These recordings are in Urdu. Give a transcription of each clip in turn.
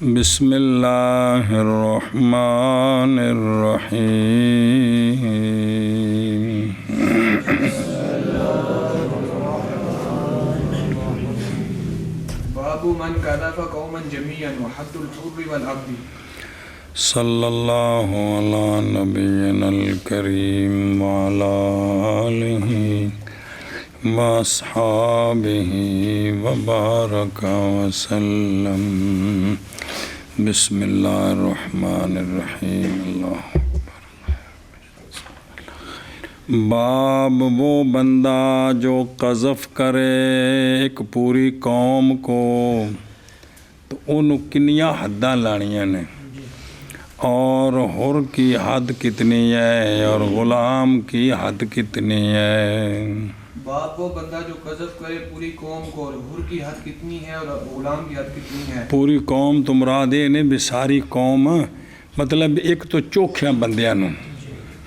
بسم اللہ الرحمن الرحیم باب من قذف قوما جميعا وحد الحر والعبد صلی اللہ علی نبینا الکریم وعلی آلہ واصحابہ وبارک وسلم بسم اللہ الرحمن الرحیم اللہ باب وہ بندہ جو قذف کرے ایک پوری قوم کو تو انہوں کنیاں حداں لانیاں نے اور حر کی حد کتنی ہے اور غلام کی حد کتنی ہے. باپ وہ بندہ جو قذف کرے پوری قوم کو اور حر کی حد کتنی ہے اور غلام کی حد کتنی ہے. پوری قوم تو مراد یہ نہیں بھی ساری قوم مطلب ایک تو چوکھیاں بندیاں نو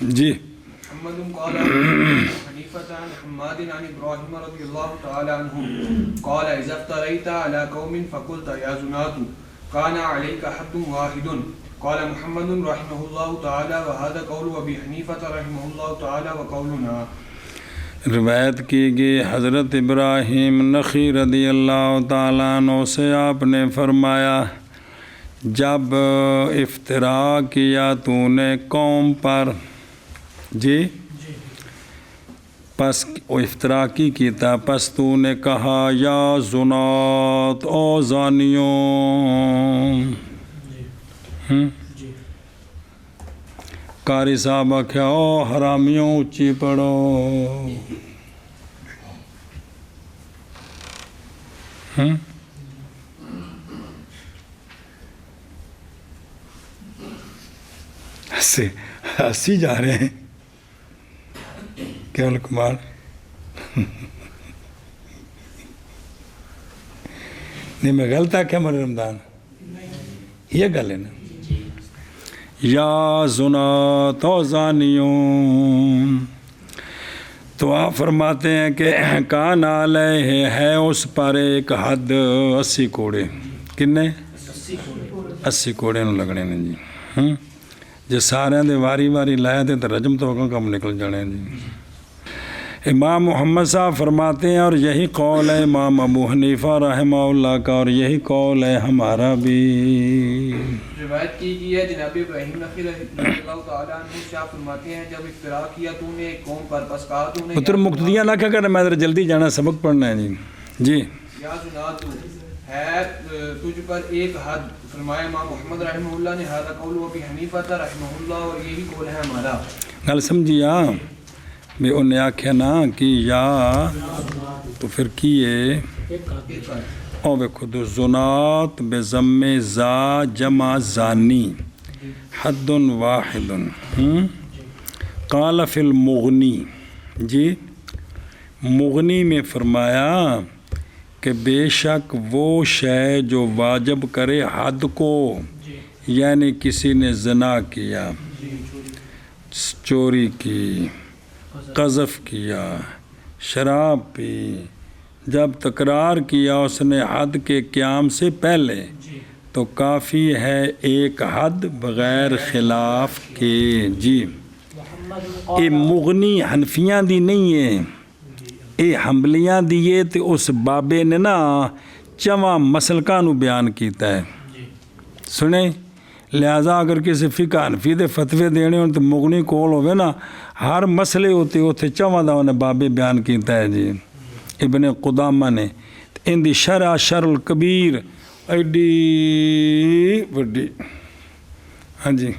جی. محمد قال حنیفۃ عن حماد عن ابراہیم رضی اللہ تعالی عنہ قال اذا افتريت على قوم فقلت يا زنات كان عليك حد واحد قال محمد رحمہ اللہ تعالی وهذا قول ابی حنیفۃ رحمہ اللہ تعالی وقولنا. روایت کی گئی حضرت ابراہیم نخعی رضی اللہ تعالیٰ عنہ سے آپ نے فرمایا جب افترا کیا تو نے قوم پر جی پس افترا کی کیتا پس تو نے کہا یا زنات او زانیوں قاری صاحب آکھیا او حرامیوں اچھی پڑھو ہنسی جا رہے ہیں کیول کمار نہیں میں غلط آکھیا مر رمضان یہ گل ہے نا یا زنات و زانیون. تو آپ فرماتے ہیں کہ کان علیہ ہے اس پر ایک حد 80 کوڑے کنے 80 کوڑے نو لگنے نے جی. جی سارے دے واری واری لائے تھے تو رجم تو کم نکل جانے جی. امام محمد صاحب فرماتے ہیں اور یہی قول ہے امام ابو حنیفہ رحمہ اللہ کا اور یہی قول ہے ہمارا بھی. روایت کی گئی ہے جناب ابراہیم نخعی رضی اللہ تعالیٰ عنہ سے آپ فرماتے ہیں جب افترا کیا تو نے ایک قوم پر پس کہا تو نے پتر مقتدیاں نہ کیا کرنا میں ذرا جلدی جانا سبق پڑھنا ہے جی. جی یا زنات ہے تجھ پر ایک حد فرمایا امام محمد رحمہ اللہ نے هذا قول ابی حنیفہ رحمہ اللہ اور یہی قول ہے ہمارا. گل سمجھیا بھی انہیں آکھیا نا کہ یا تو پھر کیے او بیکھو دو زنات بضم زا جمع زانی حد واحد. قال فی المغنی جی مغنی میں فرمایا کہ بے شک وہ شے جو واجب کرے حد کو یعنی کسی نے زنا کیا چوری کی قذف کیا شراب پی جب تکرار کیا اس نے حد کے قیام سے پہلے تو کافی ہے ایک حد بغیر خلاف کے جی. یہ مغنی حنفیاں دی نہیں ہے یہ حنبلیاں دیئے تو اس بابے نے نا چواں مسلکاں نو بیان کیتا ہے سنیں. لہذا اگر کسی فقہ حنفی دے فتوے دینے ہوں تو مغنی کول ہوئے نا ہر مسئلے ہوتے ہوتے چواں دا انہیں بابے بیان کیتا ہے جی. ابن قدامہ نے ان دی شرح شر الکبیر ایڈی وڈی ہاں جی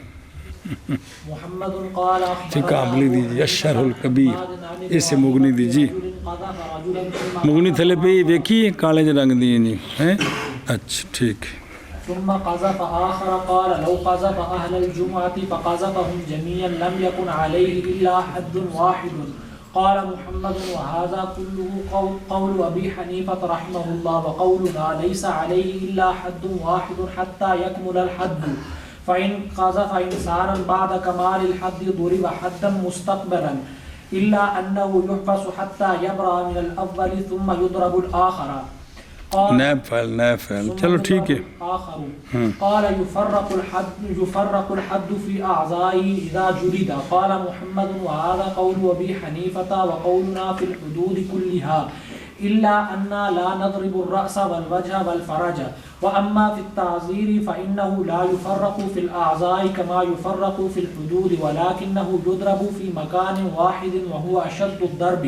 محمد قال فقہ حنبلی دی جی الشرح الکبیر اس سے مغنی دی جی مغنی تھلے پہ ویکھی کالج رنگ دی جی ہیں اچھا ٹھیک. ثم قذف آخر قال لو قذف أهل الجمعة فقذفهم جميعا لم يكن عليه إلا حد واحد. قال محمد وهذا كله قول أبي حنيفة رحمه الله وقولنا ليس عليه إلا حد واحد حتى يكمل الحد فإن قذف إنسانا بعد كمال الحد ضرب حدا مستقبلا إلا أنه يحبس حتى يبرأ من الأول ثم يضرب الآخر. قال نیب فعل چلو ٹھیک ہے. آخر قال يفرق الحد في أعضائه إذا جلد. قال محمد وهذا قول أبي حنيفة وقولنا في الحدود كلها إلا أننا لا نضرب الرأس والوجه والفرج. وأما في التعزير فإنه لا يفرق في الأعضاء كما يفرق في الحدود ولكنه يضرب في مكان واحد وهو أشد الضرب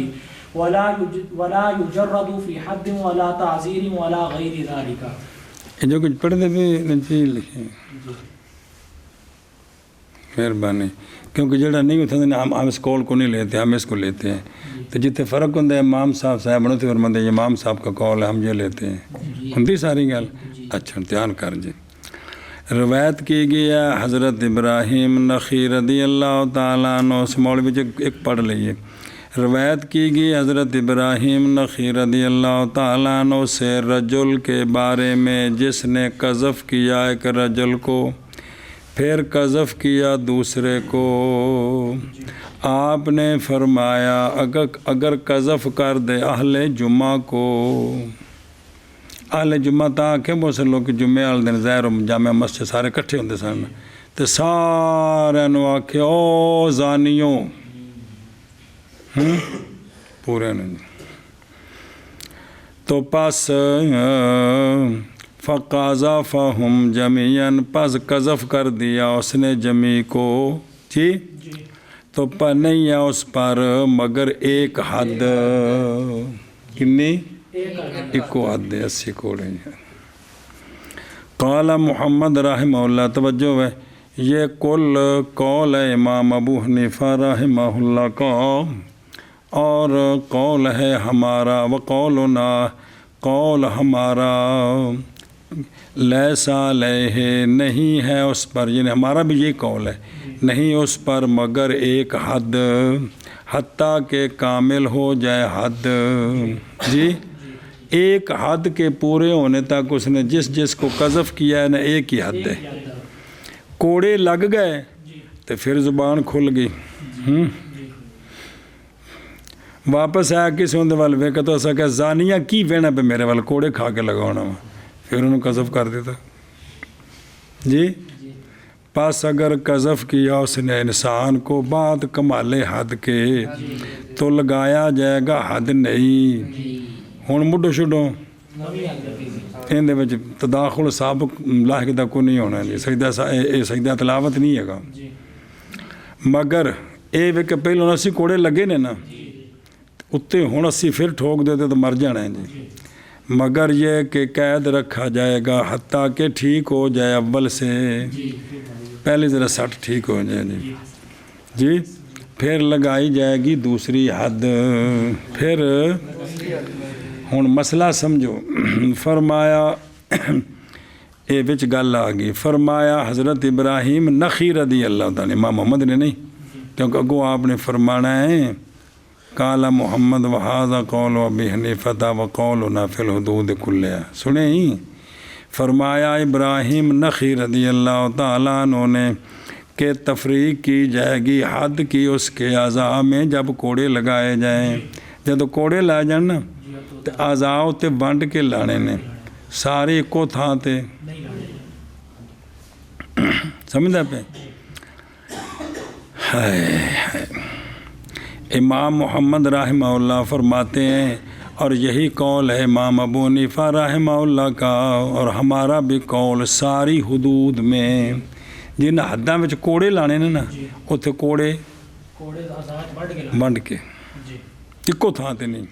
ولا يجرد في حد ولا تعزير ولا غير ذلك. جو کچھ پڑھتے بھی نچی لکھیں مہربانی، کیونکہ جڑا نہیں ہوتا ہم اس قول کو نہیں لیتے، ہم اس کو لیتے ہیں. تو جتنے فرق ہوتا ہے امام صاحب بنتے فرماتے ہیں امام صاحب کا قول ہے ہم یہ لیتے ہیں، ہندی ساری گل. اچھا دھیان کر جی. روایت کی گئی ہے حضرت ابراہیم نخعی رضی اللہ تعالیٰ عنہ، اس مولوی ایک پڑھ لیے. روایت کی گئی حضرت ابراہیم نخعی رضی اللہ تعالیٰ عنہ سے رجل کے بارے میں جس نے قذف کیا ایک رجل کو، پھر قذف کیا دوسرے کو. آپ نے فرمایا اگر قذف کر دے اہل جمعہ کو، اہل جمعہ تا کہ وہ لوگ جمعے والے دن ظاہر جامع مسجد سارے کٹھے ہوندے سن تے سارے نو آکھے او زانیوں پورے نہیں. تو پس فقذفہم جمیعا، پس قذف کر دیا اس نے جمی کو. جی تو نہیں ہے اس پر مگر ایک حد. کنی؟ ایک حد 80 کوڑے. قال محمد رحمہ اللہ، توجہ ہے یہ کل قول ہے امام ابو حنیفہ رحمہ اللہ کا، اور قول ہے ہمارا، وقولنا قول ہمارا لیسا علیہ نہیں ہے اس پر، یعنی ہمارا بھی یہ قول ہے نہیں اس پر مگر ایک حد، حتیٰ کہ کامل ہو جائے حد. جی ایک حد کے پورے ہونے تک اس نے جس کو قذف کیا ہے نا ایک ہی حد ہے. کوڑے لگ گئے تو پھر زبان کھل گئی. واپس آیا کسی ہوندے وال ویکھا تو اسا کہ زانیہ کی وینا پہ میرے وال کوڑے کھا کے لگانا وا، پھر انہوں قذف کر دیتا. جی پس اگر قذف کیا اس نے انسان کو بعد کمال حد کے تو لگایا جائے گا حد نہیں. ہوں مڈو شڈو اندے وچ تداخل سابق لاحق دا کو نہیں ہونا جی. سجدہ تلاوت نہیں ہے گا، مگر اے وے کہ پہلوں اسی کوڑے لگے نے نا اتنے ہوں اسی پھر ٹھوک دیتے تو مر جانا ہے جی. مگر یہ کہ قید رکھا جائے گا حتیٰ کہ ٹھیک ہو جائے اول سے، پہلے ذرا سٹ ٹھیک ہو جائے جی. جی پھر لگائی جائے گی دوسری حد. پھر ہوں مسئلہ سمجھو. فرمایا اے وچ گل آ گئی، فرمایا حضرت ابراہیم نخعی رضی اللہ تعالیٰ، امام محمد نے نہیں، کیونکہ اگوں آپ نے فرمانا ہے قال محمد وہذا قول ابی حنیفہ وقولنا فی الحدود کلھا. سنیں ہی فرمایا ابراہیم نخعی رضی اللہ تعالیٰ عنہ نے کہ تفریق کی جائے گی حد کی اس کے اعضاء میں جب کوڑے لگائے جائیں. جب کوڑے لائے جان نا تو اعضاء تے ونڈ کے لانے نے سارے ایکو تھان تے. سمجھا پہ امام محمد رحمہ اللہ فرماتے ہیں، اور یہی قول ہے امام ابو حنیفہ رحمہ اللہ کا، اور ہمارا بھی قول ساری حدود میں جن حداں وچ کوڑے لانے نے نا اتنے کوڑے ونڈ کے ایکو تھان تے نہیں.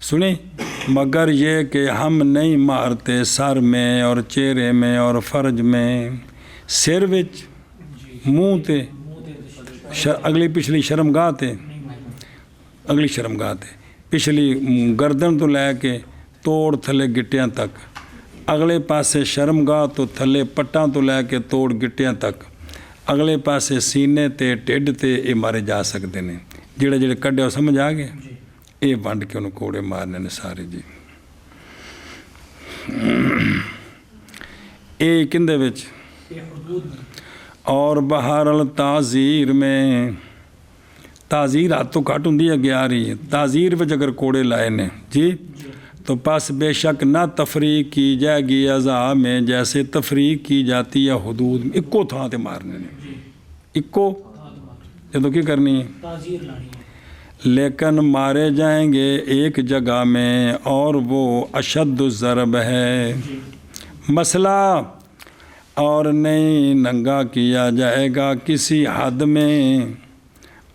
سنیں مگر یہ کہ ہم نہیں مارتے سر میں اور چہرے میں اور فرج میں، سر وچ منہ تے اگلی پچھلی شرمگاہ تے، اگلی شرمگاہ تے پچھلی گردن تو لے کے توڑ تھلے گٹیاں تک، اگلے پاسے شرمگاہ تو تھلے پٹاں تو لے کے توڑ گٹیاں تک، اگلے پاسے سینے تے ٹھڈ تے یہ مارے جا سکتے ہیں. جڑے جڑے کڈے سمجھ آ گئے، یہ ونڈ کے انہوں کوڑے مارنے نے سارے جی. یہ کندے وچ اور بہار التعزیر میں، تعزیر ہاتھ تو گھٹ ہوں 11 تعزیر وچ اگر کوڑے لائے نے جی تو پس بے شک نہ تفریق کی جائے گی اعضاء میں جیسے تفریق کی جاتی ہے حدود میں. اکو تھان تے مارنے نے, اکو جدوں کی کرنی ہے تعزیر لانی ہے. لیکن مارے جائیں گے ایک جگہ میں اور وہ اشد الضرب ہے. مسئلہ اور نہیں ننگا کیا جائے گا کسی حد میں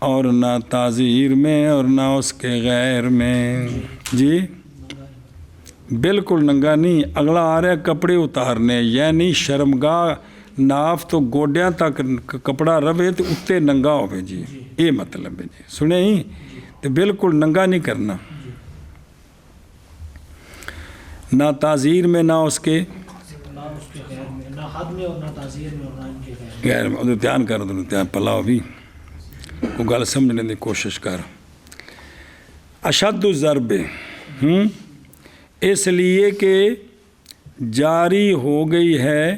اور نہ تعزیر میں اور نہ اس کے غیر میں. جی بالکل ننگا نہیں. اگلا آ رہا ہے کپڑے اتارنے, یعنی شرمگاہ ناف تو گوڈیاں تک کپڑا رہے تو اتنے ننگا ہوئے. جی یہ مطلب ہے. جی سنے ہی تو بالکل ننگا نہیں کرنا, نہ تعزیر میں نہ اس کے غیر میں. دھیان کر دو, دھیان پلاؤ بھی کو گل سمجھنے کی کوشش کر. اشد الضرب اس لیے کہ جاری ہو گئی ہے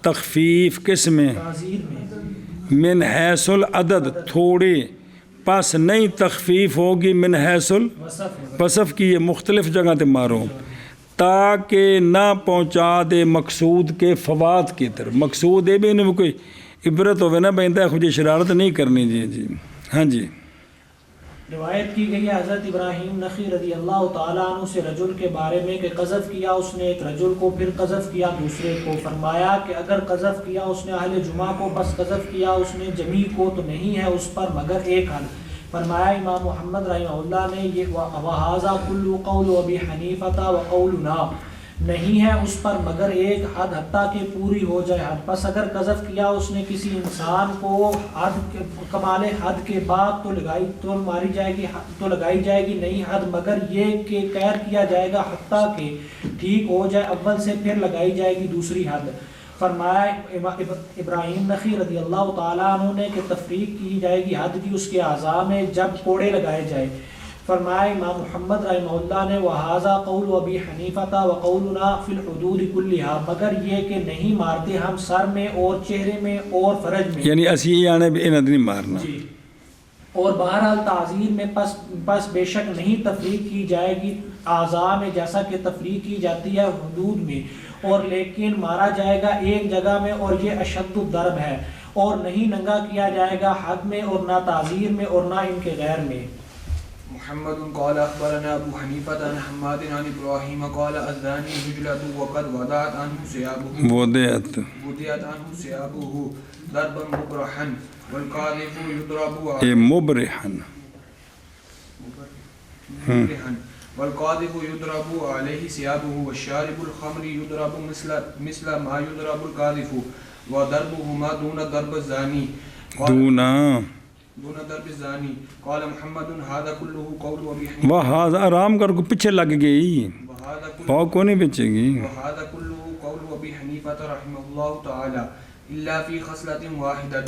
تخفیف کس میں من حیث العدد تھوڑے, پس نہیں تخفیف ہوگی من حیث الوصف کی. یہ مختلف جگہ تے مارو تاکہ نہ پہنچا دے مقصود کے فوات کی طرف. مقصود یہ بھی انہیں کوئی عبرت ہوئے نا بہنتا ہے خود شرارت نہیں کرنی. جی جی ہاں جی. روایت کی گئی ہے حضرت ابراہیم نخعی رضی اللہ تعالیٰ عنہ سے رجل کے بارے میں کہ قذف کیا اس نے ایک رجل کو, پھر قذف کیا دوسرے کو. فرمایا کہ اگر قذف کیا اس نے اہل جمعہ کو بس قذف کیا اس نے جمیع کو تو نہیں ہے اس پر مگر ایک حد. فرمایا امام محمد رحمہ اللہ نے یہ وَهَذَا كُلُّ قَوْلُ أَبِي حَنِيفَةَ وَقَوْلُنَا نہیں ہے اس پر مگر ایک حد حتیٰ کہ پوری ہو جائے حد. پس اگر قذف کیا اس نے کسی انسان کو حد کمال حد کے بعد تو ماری جائے گی تو لگائی جائے گی نہیں حد مگر یہ کہ قید کیا جائے گا حتیٰ کہ ٹھیک ہو جائے اول سے, پھر لگائی جائے گی دوسری حد. فرمایا ابراہیم نخعی رضی اللہ تعالیٰ عنہ نے کہ تفریق کی جائے گی حد کی اس کے اعضاء میں جب کوڑے لگائے جائے. فرمایا امام محمد رحمہ اللہ نے وَهَذَا قَوْلُ أَبِي حَنِيفَةَ وَقَوْلُنَا فِي الْحُدُودِ كُلِّهَا مگر یہ کہ نہیں مارتے ہم سر میں اور چہرے میں اور فرج میں, یعنی اسی آنے بھی انہیں نہیں مارنا. جی اور بہرحال تعزیر میں پس بے شک نہیں تفریق کی جائے گی اعضاء میں جیسا کہ تفریق کی جاتی ہے حدود میں, اور لیکن مارا جائے گا ایک جگہ میں اور یہ اشد الضرب ہے, اور نہیں ننگا کیا جائے گا حد میں اور نہ تعزیر میں اور نہ ان کے غیر میں. محمد قال اخبرنا ابو حنیفة عن حماد عن ابراہیم قال الزانی رجلۃ وقد وضعت عنه ثيابه وضعت عنه ثيابه ضربا مبرحا والقاذف يضرب مبرحا والقاذف يضرب عليه ثيابه والشارب الخمر يضرب مثل ما يضرب القاذف وضربهما دون ضرب الزاني دون ضرب الزانی. قال محمد هذا كله قول ابي حنیفہ. وہذا آرام کر کو پیچھے لگ گئی پاؤ کو نہیں بچے گی. وهذا كله قول ابي حنیفہ رحمه الله تعالی الا في خصلة واحدة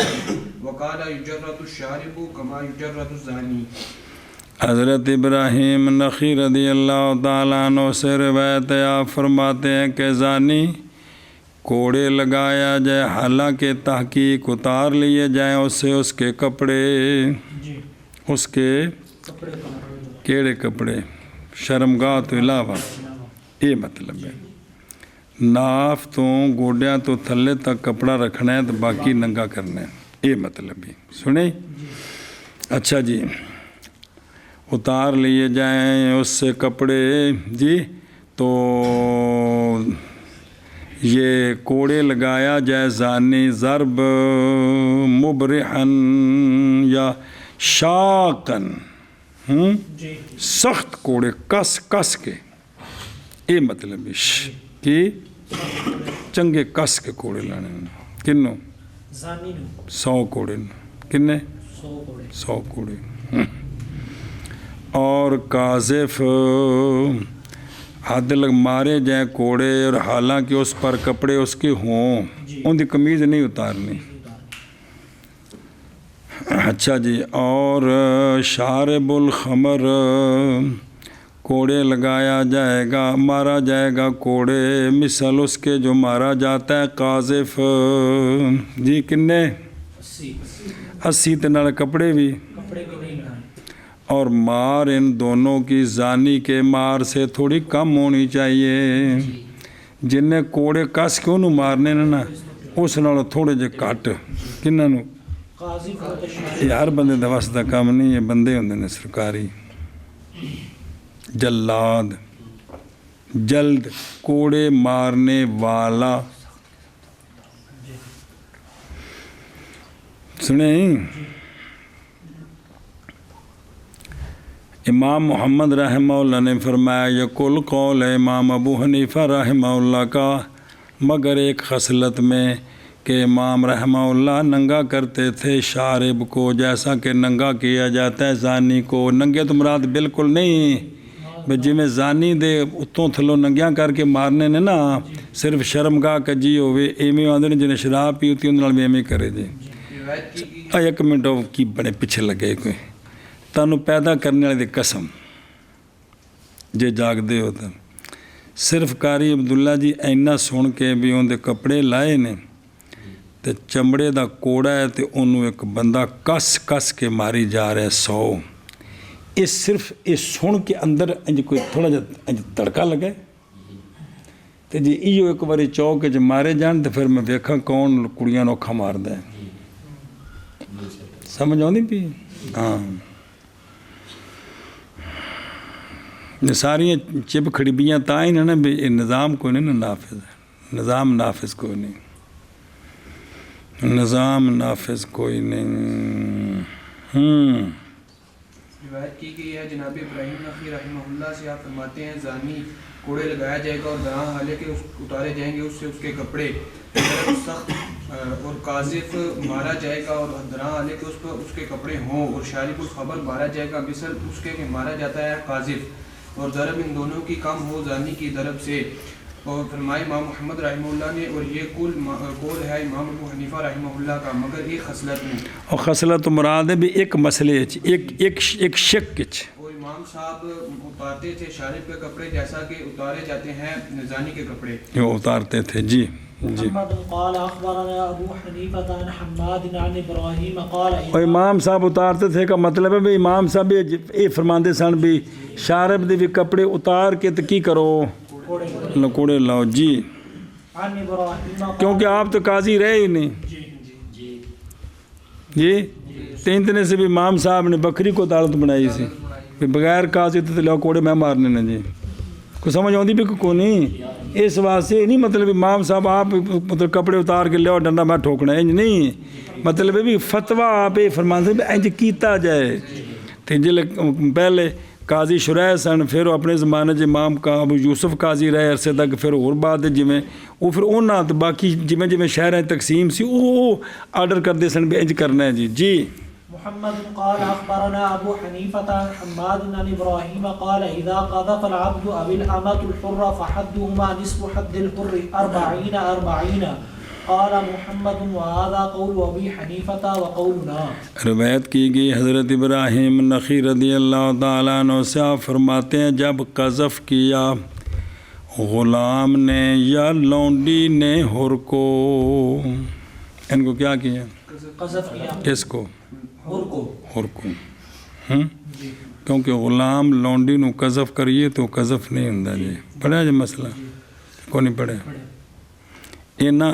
وقال يجرد الشارب كما يجرد الزانی. حضرت ابراہیم نخعی رضی اللہ تعالیٰ عنہ سے روایت ہے, آپ فرماتے ہیں کہ زانی کوڑے لگایا جائے حالانکہ تحقیق اتار لیے جائیں اس سے اس کے کپڑے. اس کے کیڑے کپڑے شرمگاہ تو علاوہ. یہ مطلب ہے ناف تو گوڈیاں تو تھلے تک کپڑا رکھنا ہے تو باقی ننگا کرنا ہے. یہ مطلب بھی سنیں. اچھا جی اتار لیے جائیں اس سے کپڑے. جی تو یہ کوڑے لگایا جائے زانی ضرب مبرحن یا شاقن, سخت کوڑے کس کے. یہ مطلب کہ چنگے کس کے کوڑے لانے. کنوں 100 کوڑے. کنے 100 کوڑے. اور قاذف حد لگ مارے جائیں کوڑے اور حالانکہ اس پر کپڑے اس کے ہوں, ان کی قمیض نہیں اتارنی. اچھا جی. اور شارب الخمر کوڑے لگایا جائے گا مارا جائے گا کوڑے مثل اس کے جو مارا جاتا ہے قاذف. جی کنے 80 تے نال کپڑے بھی. اور مار ان دونوں کی زانی کے مار سے تھوڑی کم ہونی چاہیے. جن نے کوڑے کس کے انہوں مارنے نا اس نال تھوڑے جے کٹ کنہاں نوں قاضی کو تشریح یار بندے دا وس دا کام نہیں. یہ بندے ہوندے نے سرکاری جلاد جلد کوڑے مارنے والا. سنیں امام محمد رحمہ اللہ نے فرمایا یہ کل قول ہے امام ابو حنیفہ رحمہ اللہ کا مگر ایک خصلت میں کہ امام رحمہ اللہ ننگا کرتے تھے شارب کو جیسا کہ ننگا کیا جاتا ہے زانی کو. ننگے تو مراد بالکل نہیں بھئی جی میں زانی دے اتوں تھلو ننگیاں کر کے مارنے نے نا صرف شرمگاہ کجی ہوئے ایویں آدھے نے جنہیں شراب پی ہوتی انہوں نے بھی ایویں کرے جی. ایک منٹ کی بڑے پیچھے لگے کوئی تانوں پیدا کرنے والے دی قسم جے جاگ دے ہوتا صرف قاری عبداللہ جی اینا سن کے بھی ان دے کپڑے لائے نے تے چمڑے دا کوڑا ہے تے انہوں ایک بندہ کس کس کے ماری جا رہا ہے 100. اس صرف اس سن کے اندر انج کوئی تھوڑا جا انج تڑکا لگے تے جی ایو ایک باری چوک جے مارے جان تے پھر میں دیکھا کون کڑیاں نوکھا مار دے. سمجھ آؤں نہیں پی ہاں یہ ساری چپ کھڑبیاں تائیں نا بھی نظام کوئی نہیں نافذ ہے. نظام نافذ کوئی نہیں. نظام نافذ کوئی نہیں. روایت کی گئی ہے جناب ابراہیم نخعی رحمہ اللہ سے آپ فرماتے ہیں زانی کوڑے لگایا جائے گا اور درا حالے کے اتارے جائیں گے اس سے اس کے کپڑے سخت اور قاذف مارا جائے گا اور درا حالے کے اس کے کپڑے ہوں اور شارب الخبر مارا جائے گا مثل اس کے کہ مارا جاتا ہے قاذف اور ضرب ان دونوں کی کم ہو زانی کی ضرب سے. اور فرمائے امام محمد رحمہ اللہ نے اور یہ قول ہے امام ابو حنیفہ رحمہ اللہ کا مگر ایک خصلت میں اور خصلت مراد ہے بھی ایک مسئلے ایک شک کچھ وہ امام صاحب اتارتے تھے شارب کے کپڑے جیسا کہ اتارے جاتے ہیں زانی کے کپڑے وہ اتارتے تھے. جی جی قال اخبرنا ابو حنیفہ عن حماد عن ابراہیم قال اور امام صاحب اتارتے تھے کا مطلب ہے بھی امام صاحب یہ فرماندے سن بھی شارب دے بھی کپڑے اتار کے تو کی کرو کوڑے لاؤ. جی عن ابراہیم کیونکہ آپ تو قاضی رہے ہی نہیں. جی تین دن سے بھی امام صاحب نے بکری کو عدالت بنائی سی کہ بغیر قاضی تو لو کوڑے میں مارنے نے. جی کو سمجھ آتی بھی کو نہیں. اس واسطے نہیں مطلب امام صاحب آپ مطلب کپڑے اتار کے لو ڈنڈا میں ٹھوکنا انج نہیں. مطلب بھی فتویٰ آپ یہ فرماتے بھی انج کیتا جائے. تو جل پہلے قاضی شرح سن پھر اپنے زمانے چ امام کا ابو یوسف قاضی رہے عرصے تک پھر اور بعد جویں وہ پھر انہاں تو باقی جویں جویں شہراں تقسیم سی وہ آرڈر کرتے سن بھی انج کرنا ہے. جی جی محمد قال اخبرنا ابو حنیفة عن حماد عن ابراہیم قال اذا قذف العبد او الامة الحرة فحدهما نصف حد الحر 40 قال محمد وهذا قول ابی حنیفة وقولنا. روایت کی گئی حضرت ابراہیم نخعی رضی اللہ تعالیٰ عنہ سے آپ فرماتے ہیں جب قذف کیا غلام نے یا لونڈی نے حر کو ان کو کیا کیا قذف کیا کس کو حر کو کیونکہ غلام لونڈی نو قذف کریے تو قذف نہیں ہوندا. جی پڑھا جی مسئلہ کو نہیں پڑھے اینا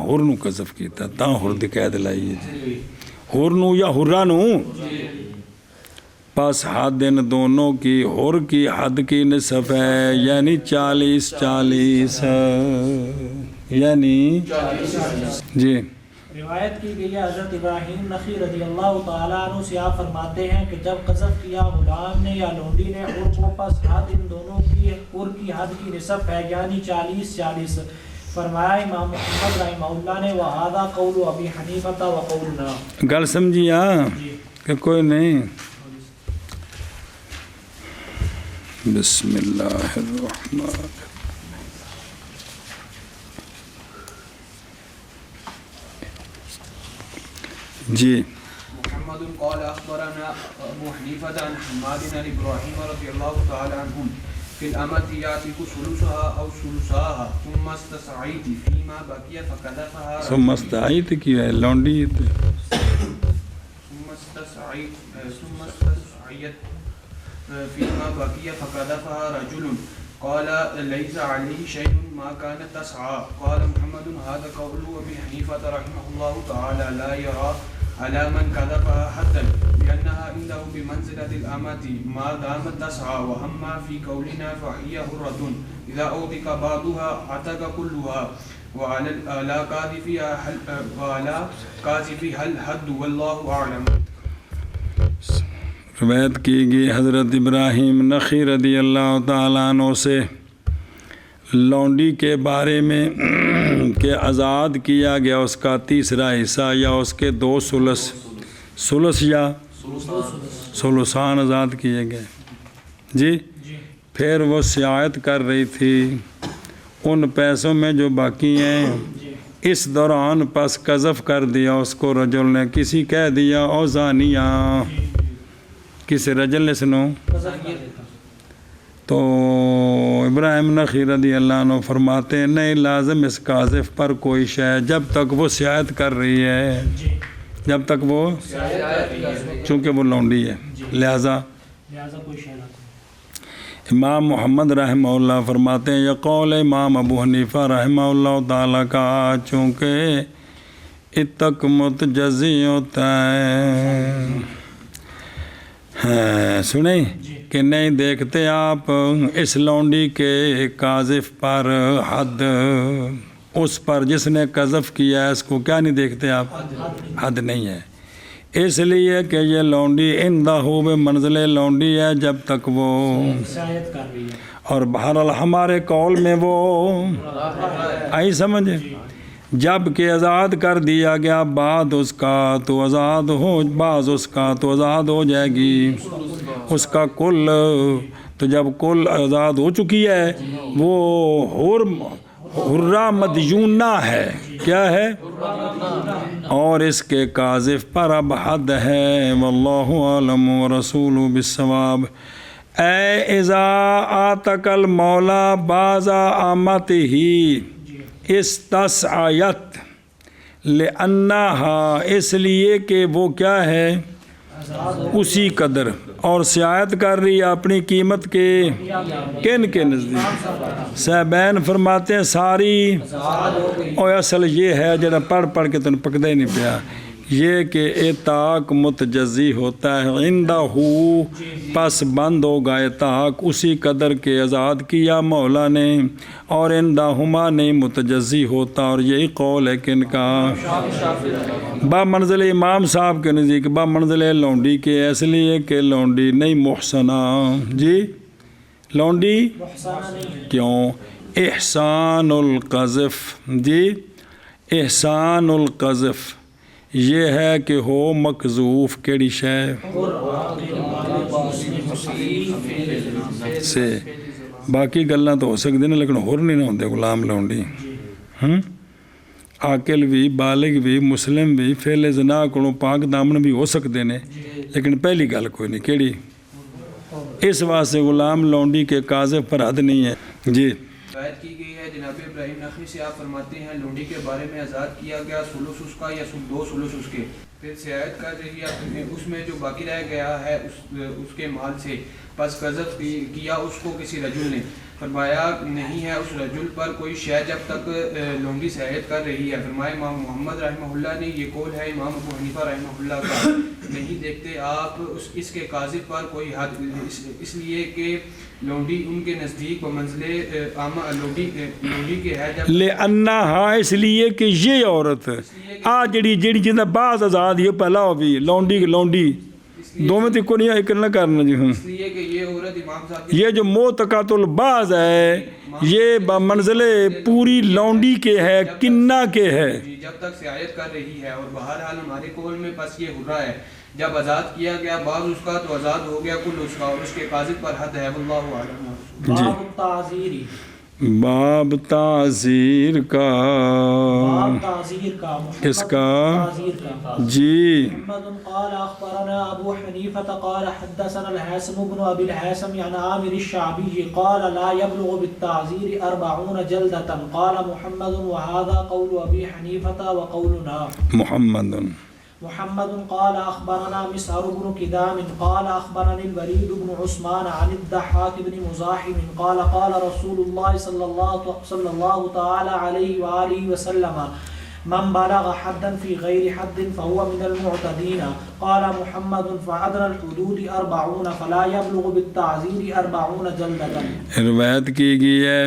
حر نو قذف کیتا تا حر دی قید لائی ہے. حر نو یا حرہ نو پس حد ان دونوں کی حر کی حد کی نصف ہے یعنی 40 یعنی جی. روایت کی گئی ہے حضرت ابراہیم نخعی رضی اللہ تعالیٰ عنہ سے آپ فرماتے ہیں کہ جب قذف کیا غلام نے یا لونڈی نے حر کو پس حد ان دونوں کی حر کی حد کی نصف ہے یعنی 40. فرمایا امام محمد رحمہ اللہ نے وہذا قول ابی حنیفہ وقولنا. گل سمجھی کہ کوئی نہیں. بسم اللہ الرحمن جی. محمد قال اخبرنا ابو حنیفة عن حماد عن ابراہیم رضی اللہ تعالی عنہم فی الامة یاتیک ثلثها او ثلثاها ثم استسعیت فیما بقی فقذفها ثم استعیت کی ہے لونڈی ثم استصعيت فيما بقي فقذفها رجل قال ليس عليه شيء ما كانت تسعى. قال محمد هذا قول أبي حنيفة رحمه الله تعالى لا يرى على من كذبها حدا لأنها عنده بمنزلة الأمة ما دامت تسعى. وأما في قولنا فهي حرة إذا أوتك بعضها عتق كلها وعلى قاذفها الحد والله أعلم. روایت کی گئی حضرت ابراہیم نخعی رضی اللہ تعالیٰ عنہ سے لونڈی کے بارے میں کہ آزاد کیا گیا اس کا تیسرا حصہ یا اس کے 2 ثلث یا ثلثان آزاد کیے گئے. جی پھر وہ سیاحت کر رہی تھی ان پیسوں میں جو باقی ہیں. اس دوران پس قذف کر دیا اس کو رجل نے، کسی کہہ دیا او زانیہ، کسی رجل نے سنو. تو ابراہیم نخعی رضی اللہ عنہ فرماتے ہیں نہیں لازم اس قاذف پر کوئی شے جب تک وہ سیاحت کر رہی ہے، جب تک وہ چونکہ وہ لونڈی ہے لہذا کوئی شے. امام محمد رحمہ اللہ فرماتے ہیں یہ قول امام ابو حنیفہ رحمہ اللہ تعالیٰ کا چونکہ اتق متجزی ہوتا ہے. سنیں کہ نہیں دیکھتے آپ اس لونڈی کے قاذف پر حد، اس پر جس نے قذف کیا ہے اس کو کیا نہیں دیکھتے آپ؟ حد نہیں ہے. اس لیے کہ یہ لونڈی اندہ منزل لونڈی ہے جب تک وہ سیاحت کر رہی ہے. اور بہرحال ہمارے قول میں وہ آئی سمجھ جب کہ آزاد کر دیا گیا بعد اس کا تو آزاد ہو بعض اس کا تو آزاد ہو جائے گی اس کا کل. تو جب کل آزاد ہو چکی ہے وہ حرہ مدیونہ ہے. کیا ہے؟ اور اس کے قاذف پر اب حد ہے. واللہ عالم ورسول بالصواب. اے اذا آتک المولا بعض آمتہ استسعیت لأنہا، اس لیے کہ وہ کیا ہے اسی قدر اور سیاحت کر رہی ہے اپنی قیمت کے کن کے نزدیک. صاحبین فرماتے ہیں ساری اور اصل یہ ہے جڑا پڑھ کے تن پکدا ہی نہیں پیا یہ کہ اطاق متجزی ہوتا ہے عندہ پس بند ہوگا اطاق اسی قدر کے آزاد کیا مولا نے اور عندہ ہما نہیں متجزی ہوتا. اور یہی قول ہے کہ ان کا با منزل امام صاحب کے نزدیک با منزل لونڈی کے، اس لیے کہ لونڈی نہیں محسنہ. جی لونڈی کیوں؟ احسان القذف. جی احسان القذف یہ ہے کہ ہو مقذوف کیڑی شے سے. باقی گلاں تو ہو سکتی ہیں لیکن ہور نہیں نہ ہوندے غلام لونڈی. عاقل بھی بالغ بھی مسلم بھی فعل زنا کو پاک دامن بھی ہو سکتے ہیں لیکن پہلی گل کوئی نہیں کیڑی. اس واسطے غلام لونڈی کے قاذف پر حد نہیں ہے. جی روایت کی گئی ہے جناب ابراہیم نخعی سے آپ فرماتے ہیں لونڈی کے بارے میں آزاد کیا گیا ثلث اس کا یا 2 ثلث اس کے. پھر سیاحت کر رہی ہے اس میں جو باقی رہ گیا ہے اس کے مال سے پس قذف کیا اس کو کسی رجل نے. فرمایا نہیں ہے اس رجل پر کوئی شے جب تک لونڈی سیاحت کر رہی ہے. فرمایا امام محمد رحمہ اللہ نے یہ قول ہے امام ابو حنیفہ رحمہ اللہ کا نہیں دیکھتے آپ اس کے قاذف پر کوئی حد، اس لیے کہ لونڈی ان کے نزدیک منزل لونڈی کے ہے جب لأنہا اس لیے کہ یہ عورت آ جڑی جنہیں بعض آزاد یہ پہلا ہو بھی لونڈی دو میں تک نہیں ایک نہ کرنا. جی ہوں اس لیے کہ یہ عورت امام صاحب یہ جو موتقات البعض ہے یہ بمنزل پوری لونڈی کے ہے کنہ کے ہے جب تک سیاحت کر رہی ہے. اور بہرحال ہمارے قول میں پس یہ حرہ ہے جب آزاد کیا گیا بعض اس کا تو آزاد ہو گیا کل اس کا اور اس کے قاذف پر حد ہے. واللہ اعلم. باب التعزیر. باب تعزیر کا کس کا؟ جی محمد قال اخبرنا ابو حنیفة قال حدثنا الحاسم بن ابي الحاسم عن عامر الشعبي قال لا يبلغ بالتعزير 40 جلدة. قال محمد وهذا قول ابي حنيفة وقولنا. محمد محمد قال أخبرنا مسعر بن كدام قال أخبرني الوليد بن عثمان عن الضحاك بن مزاحم قال قال رسول الله صلى الله تعالى عليه وآله وسلم من بلغ حدا في غير حد فهو من المعتدين. قال محمد فأدنى الحدود 40 فلا يبلغ بالتعزير 40 جلدة. روایت کی گئی ہے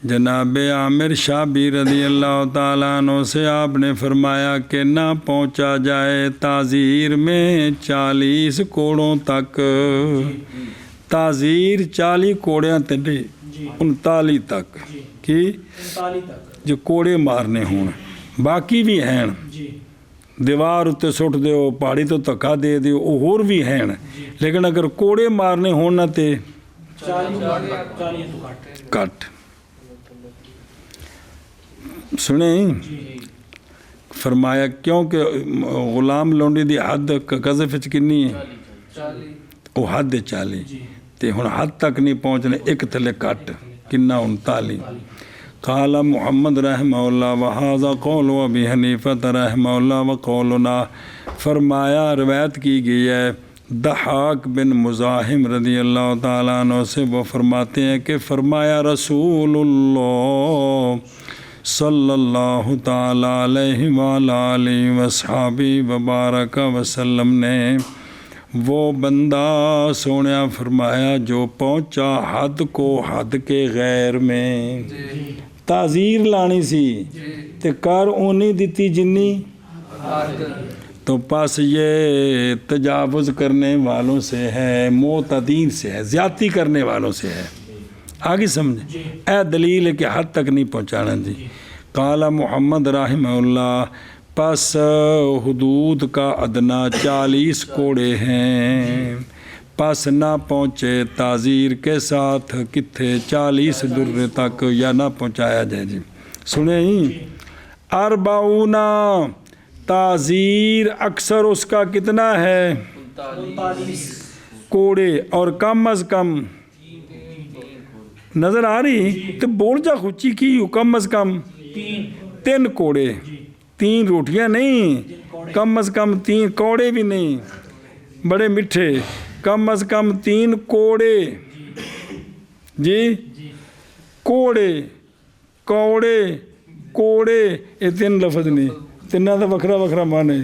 جناب عامر شابی رضی اللہ تعالیٰ عنہ سے، آپ نے فرمایا کہ نہ پہنچا جائے تعزیر میں 40 کوڑوں تک. تعزیر 40 کوڑیاں تے 39 تک کی 39 تک جو کوڑے مارنے ہون. باقی بھی ہیں دیوار اتنے سٹ دیو، پہاڑی تو دھکا دے دیو، وہ ہور بھی ہیں، لیکن اگر کوڑے مارنے ہون نہ تے 40 کٹ. سنیں فرمایا کیونکہ غلام لونڈی دی حد قذف وچ کنی ہے؟ وہ حد 40 تے ہن حد تک نہیں پہنچنے، ایک تھلے کٹ کنا 39. قال محمد رحمہ اللہ وہذا قول ابی حنیفہ رحمہ اللہ وقولنا. فرمایا روایت کی گئی ہے ضحاک بن مزاحم رضی اللہ تعالیٰ عنہ سے، وہ فرماتے ہیں کہ فرمایا رسول اللہ صلی اللہ تعالیٰ علیہ وآلہ وصحابہ وبارک وسلم نے، وہ بندہ سونیا فرمایا جو پہنچا حد کو حد کے غیر میں. تعزیر لانی سی تے کر اونی دیتی جنی، تو پس یہ تجاوز کرنے والوں سے ہے، معتدین سے ہے، زیادتی کرنے والوں سے ہے. آگے سمجھیں اے دلیل ہے کہ حد تک نہیں پہنچانا. جی قال محمد رحمہ اللہ پس حدود کا ادنا 40 کوڑے ہیں، پس نہ پہنچے تعزیر کے ساتھ کتھے 40 در تک یا نہ پہنچایا جائے. جی سنیں 40 تعزیر اکثر اس کا کتنا ہے 39 کوڑے، اور کم از کم نظر آ رہی تو بول جا خوچی کی کم از کم 3 کوڑے، 3 روٹیاں نہیں، کم از کم 3 کوڑے بھی نہیں بڑے میٹھے، کم از کم 3 کوڑے. جی کوڑے کوڑے کوڑے یہ 3 لفظ نہیں، 3 کا وکھرا وکھرا مانے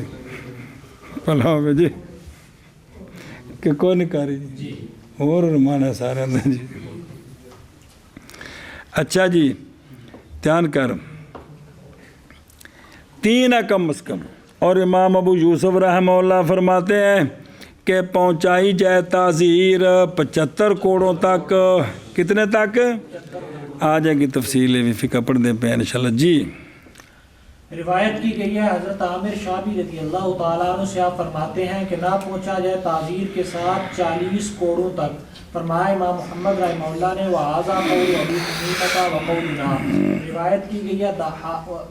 بھلا ہوئے جی کہ کوئی نہیں کاری جی اور مانا سارے اندر. جی اچھا جی دھیان کر 3 ہے کم از کم. اور امام ابو یوسف رحمہ اللہ فرماتے ہیں کہ پہنچائی جائے تعزیر 75 کوڑوں تک. کتنے تک؟ آ جائے گی تفصیل بھی فقہ پڑھ دیں پہ انشاءاللہ. جی روایت کی گئی ہے حضرت عامر شابی رضی اللہ تعالیٰ عنہ سے، آپ فرماتے ہیں کہ نہ پہنچا جائے تعزیر کے ساتھ 40 کوڑوں تک. فرمایا امام محمد رحمہ اللہ نے وَهَذَا قَوْلُ أَبِي حَنِيفَةَ وَقَوْلُنَا. روایت کی گئی ہے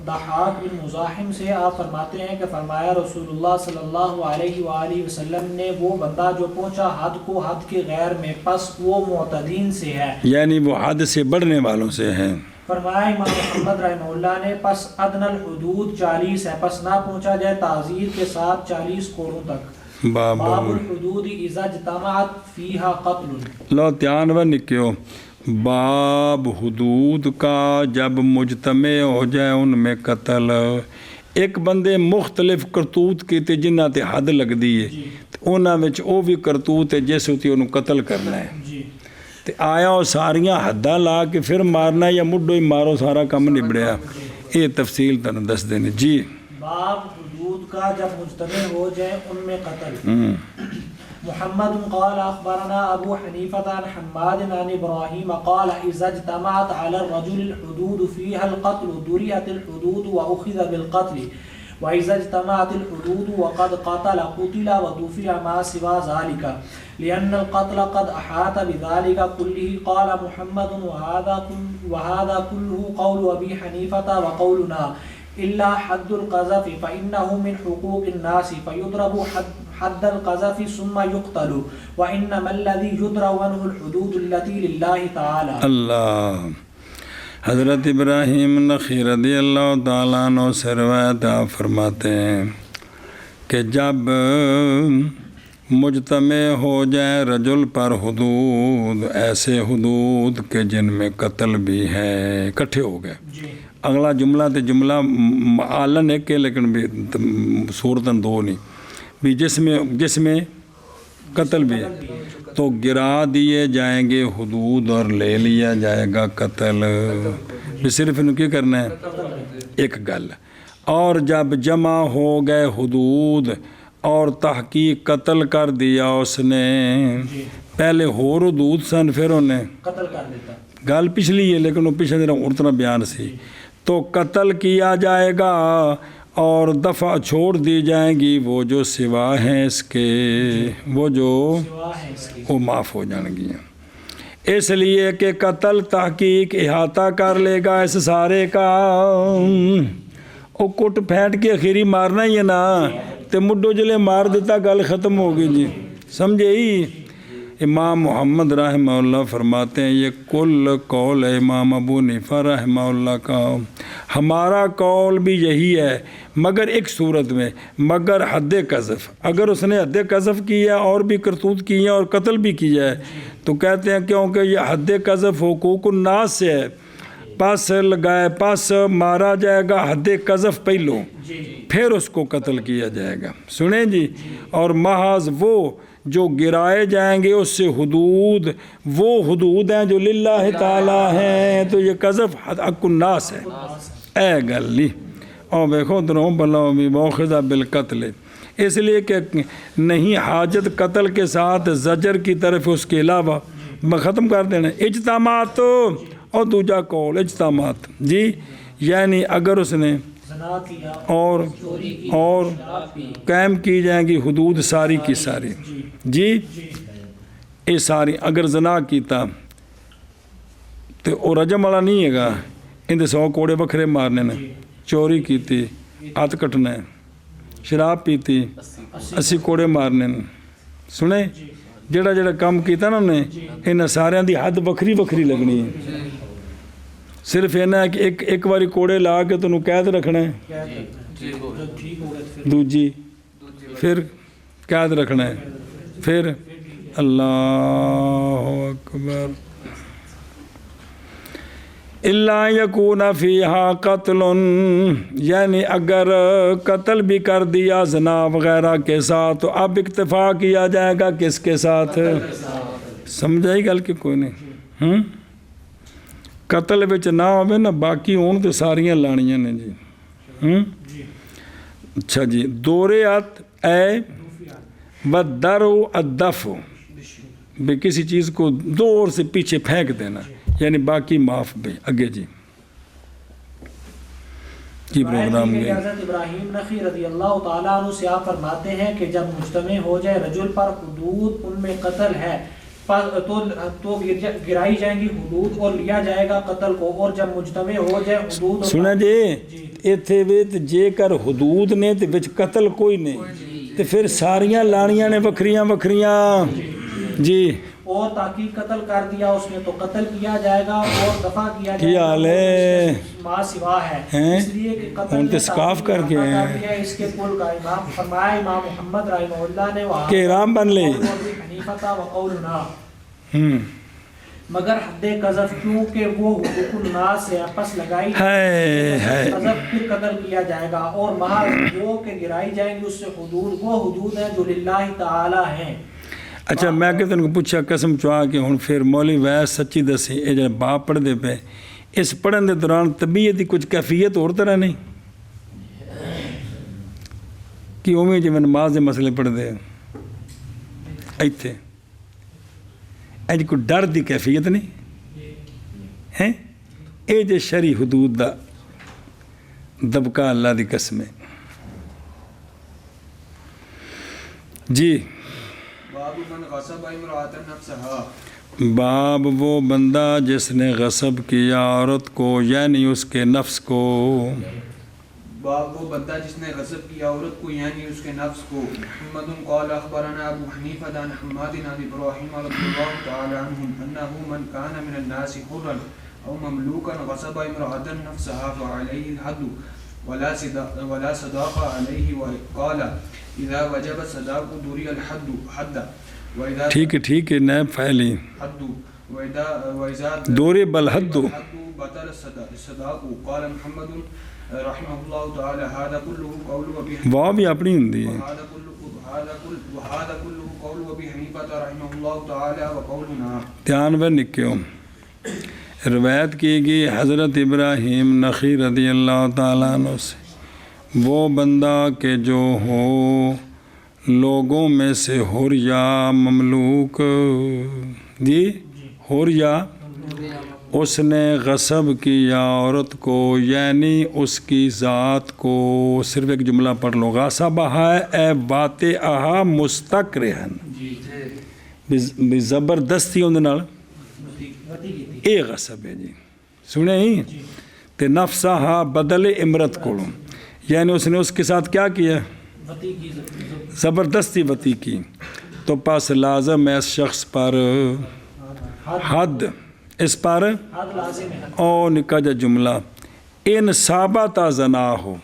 ضحاک بن مزاحم سے، آپ فرماتے ہیں کہ فرمایا رسول اللہ صلی اللہ علیہ وآلہ وسلم نے وہ بندہ جو پہنچا حد کو حد کے غیر میں پس وہ معتدین سے ہے، یعنی وہ حد سے بڑھنے والوں سے ہیں. فرمایا امام محمد رحمہ اللہ نے پس ادنى الحدود 40 ہے، پس نہ پہنچا جائے تعزیر کے ساتھ 40 کوڑوں تک. باب الحدود اذا اجتمعت فیہا قتل. لو دھیان و نکیو باب حدود کا جب مجتمع ہو جائے ان میں قتل. ایک بندے مختلف کرتوت کیتے جنہ تے حد لگ دی ہے انہاں وچ او بھی کرتوت ہے جس اُتے انہوں قتل کرنا ہے تے آیا وہ ساریاں حداں لا کے پھر مارنا یا مڈو ہی مارو سارا کم نبڑیا. یہ تفصیل تنوں دس دینے. جی باب حدود کا جب مجتمع ہو جائے ان میں قتل. محمد قال اخبرنا ابو حنیفة عن حماد عن ابراہیم قال اذا اجتمعت على الرجل الحدود فيها القتل درئت الحدود واخذ بالقتل واذا اجتمعت الحدود وقد قتل قتل ودفع ما سوى ذلك لأن القتل قد أحاط بذلك كله. قال محمد وهذا كله قول أبي حنيفة وقولنا إلا حد القذف فإنه من حقوق الناس فيضرب حد القذف ثم يقتل وإنما الذي يضرب عنه الحدود التي لله تعالى. اللہ حضرت ابراہیم نخعی رضی اللہ تعالیٰ عنہ سے روایت آپ فرماتے ہیں کہ جب مجتمع ہو جائے رجل پر حدود، ایسے حدود کہ جن میں قتل بھی ہے، اکٹھے ہو گئے. اگلا جملہ تو جملہ آلن ایک ہے لیکن بھی صورتاً دو نہیں بھی، جس میں قتل بھی ہے تو گرا دیے جائیں گے حدود اور لے لیا جائے گا قتل. بھی صرف ان کی کرنا ہے ایک گل. اور جب جمع ہو گئے حدود اور تحقیق قتل کر دیا اس نے، پہلے ہور حدود سن پھر انہیں قتل کر دیتا. گل پچھلی ہے لیکن وہ پچھلے دن اتنا بیان سی، تو قتل کیا جائے گا اور دفع چھوڑ دی جائیں گی وہ جو سوا ہیں اس کے، وہ جو وہ معاف ہو جائیں گی. اس لیے کہ قتل تحقیق احاطہ کر لے گا اس سارے کا. وہ کٹ پھینٹ کے اخیری مارنا ہی ہے نا، تے مڈو جلے مار دیتا گل ختم ہوگی جی، سمجھے ہی. امام محمد رحمہ اللہ فرماتے ہیں یہ کل قول ہے امام ابو حنیفہ رحمہ اللہ کا، ہمارا قول بھی یہی ہے مگر ایک صورت میں، مگر حد قذف. اگر اس نے حد قذف کی ہے اور بھی کرتوت کی ہے اور قتل بھی کیا ہے تو کہتے ہیں کیونکہ یہ حد قذف حقوق الناس سے ہے، پس لگائے پس مارا جائے گا حد قذف پہلو، پھر اس کو قتل کیا جائے گا. سنیں جی. اور محض وہ جو گرائے جائیں گے اس سے حدود، وہ حدود ہیں جو للہ تعالی ہیں، تو یہ قذف حق الناس ہے. اے گلی اور دیکھو دروں بلا بھی موخذہ بالقتل، اس لیے کہ نہیں حاجت قتل کے ساتھ زجر کی طرف اس کے علاوہ ختم کر دینا. اجتماعات اور دوجا قول اجتماعات جی، یعنی اگر اس نے اور قائم کی جائیں گی حدود ساری کی ساری جی، یہ ساری اگر زنا کیتا تو وہ رجم والا نہیں ہے گا، ان 100 کوڑے بکھرے مارنے نے. چوری کیتی ہاتھ کٹنا ہے، شراب پیتی 80 کوڑے مارنے نے. سنے جڑا جڑا کام کیتا نا انہیں، ان سارے دی حد بکھری بکھری لگنی ہے. صرف یہ ہے کہ ایک باری کوڑے لا کے تنوں قید رکھنا ہے، دوجی پھر قید رکھنا ہے، پھر اللہ اکبر. اللہ یکون فیہا قتل، یعنی اگر قتل بھی کر دیا زنا وغیرہ کے ساتھ تو اب اکتفا کیا جائے گا کس کے ساتھ؟ سمجھائی گل کہ کوئی نہیں. قتل وچ نہ ہوئے نا باقی ہون تو ساریاں لانیاں نے جی. اچھا جی. دوریات اے ودرو الدفع، بے کسی چیز کو دور سے پیچھے پھینک دینا، یعنی باقی معاف بے. اگے جی کی پروگرام گئے. حضرت ابراہیم نخعی رضی اللہ تعالیٰ عنہ سے آپ فرماتے ہیں کہ جب مجتمع ہو جائے رجل پر حدود ان میں قتل ہے تو گرائی جائیں گی حدود اور لیا جائے گا قتل کو. اور جب مجتمع ہو جائے حدود سنا جی ایتھے وچ جے کر حدود نے تے وچ قتل کوئی نہیں تے پھر ساریاں لانیاں نے وکھریاں وکھریاں جی. اور تحقیق قتل کر دیا اس نے تو قتل کیا جائے گا اور دفع کیا جائے گا ما سوا ہے، اس لیے کہ قتل نے سکاف کر کے اس کے کل کا. امام فرمایا امام محمد رحمہ اللہ نے وہاں کہ رام بن لے حنیفہ وقولنا، مگر حد قذف کیونکہ وہ حقوق الناس سے پس لگائی قذف پھر قتل کیا جائے گا. اور محض وہ کہ گرائی جائیں گی اس سے حدود، وہ حدود ہیں جو للہ تعالی ہیں. اچھا میں کہ تن کو پوچھا قسم چوا کے ہن پھر مولوی ویس سچی دسی اے جڑے باپ پڑھ دے پے اس پڑھن دے دوران طبیعت دی کچھ کیفیت اور طرح نہیں کہ اوویں جویں نماز دے مسئلے پڑھ دے ایتھے اج کوئی ڈر دی کیفیت نہیں ہے. اے جے شرعی حدود دا دبکا اللہ دی قسم ہے جی. باب وہ بندہ جس نے غصب کیا عورت کو یعنی اس کے نفس کو. باب وہ بندہ جس نے غصب کیا عورت کو یعنی اس کے نفس کو. محمد قال اخبرنا ابو حنیفہ عن حماد عن ابراہیم رضی اللہ تعالی عنہ انه من كان من الناس حرا او مملوكا غصب امرأة نفسها فعليه الحد ولا صداق عليه وقال إذا وجب الصداق دري الحد وإذا ٹھیک ہے نیب فعلی حد وإذا دوری بالحد بطل الصداق. قال محمد رحمه الله تعالى هذا كله قول أبي واہ بھی اپنی ہندی ہے وهذا كله قول أبي حنيفة رحمه الله تعالى وقولنا. دھیان میں نکیوں روایت کی گئی حضرت ابراہیم نخعی رضی اللہ تعالیٰ عنہ سے وہ بندہ کہ جو ہو لوگوں میں سے حر یا مملوک جی حر یا اس نے غصب کیا عورت کو یعنی اس کی ذات کو. صرف ایک جملہ پڑھ لو غصبہا اے واتعہا مستکرہن زبردستی اندر نال اے غصب ہے جی سنے ہی تے نفسہا بدل امرت کولوں یعنی اس نے اس کے ساتھ کیا کیا زبردستی وطی کی. تو پس لازم ہے اس شخص پر حد اس پر او نکا جا جملہ ان ثابت زنا ہو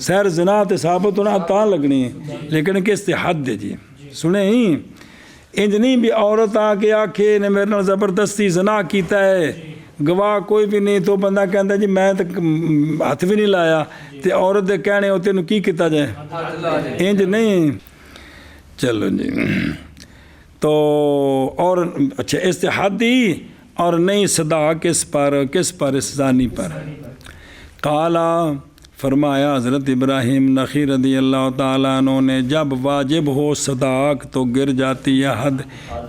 سیر زنا تے ثابت ہونا تاں لگنی ہے لیکن کس تے حد ہے جی سنے ہی انج نہیں بھی عورت آ کے آکھے نے میرے نال زبردستی زنا کیتا ہے گواہ کوئی بھی نہیں تو بندہ کہندا جی میں تے ہاتھ بھی نہیں لایا تے عورت دے کہنے ہوتے نو کی کیتا جائے انج نہیں. چلو جی تو اور اچھا استحادی اور نہیں صدا کس پر اس زانی پر. قالا فرمایا حضرت ابراہیم نخعی رضی اللہ تعالیٰ عنہ نے جب واجب ہو صداق تو گر جاتی ہے حد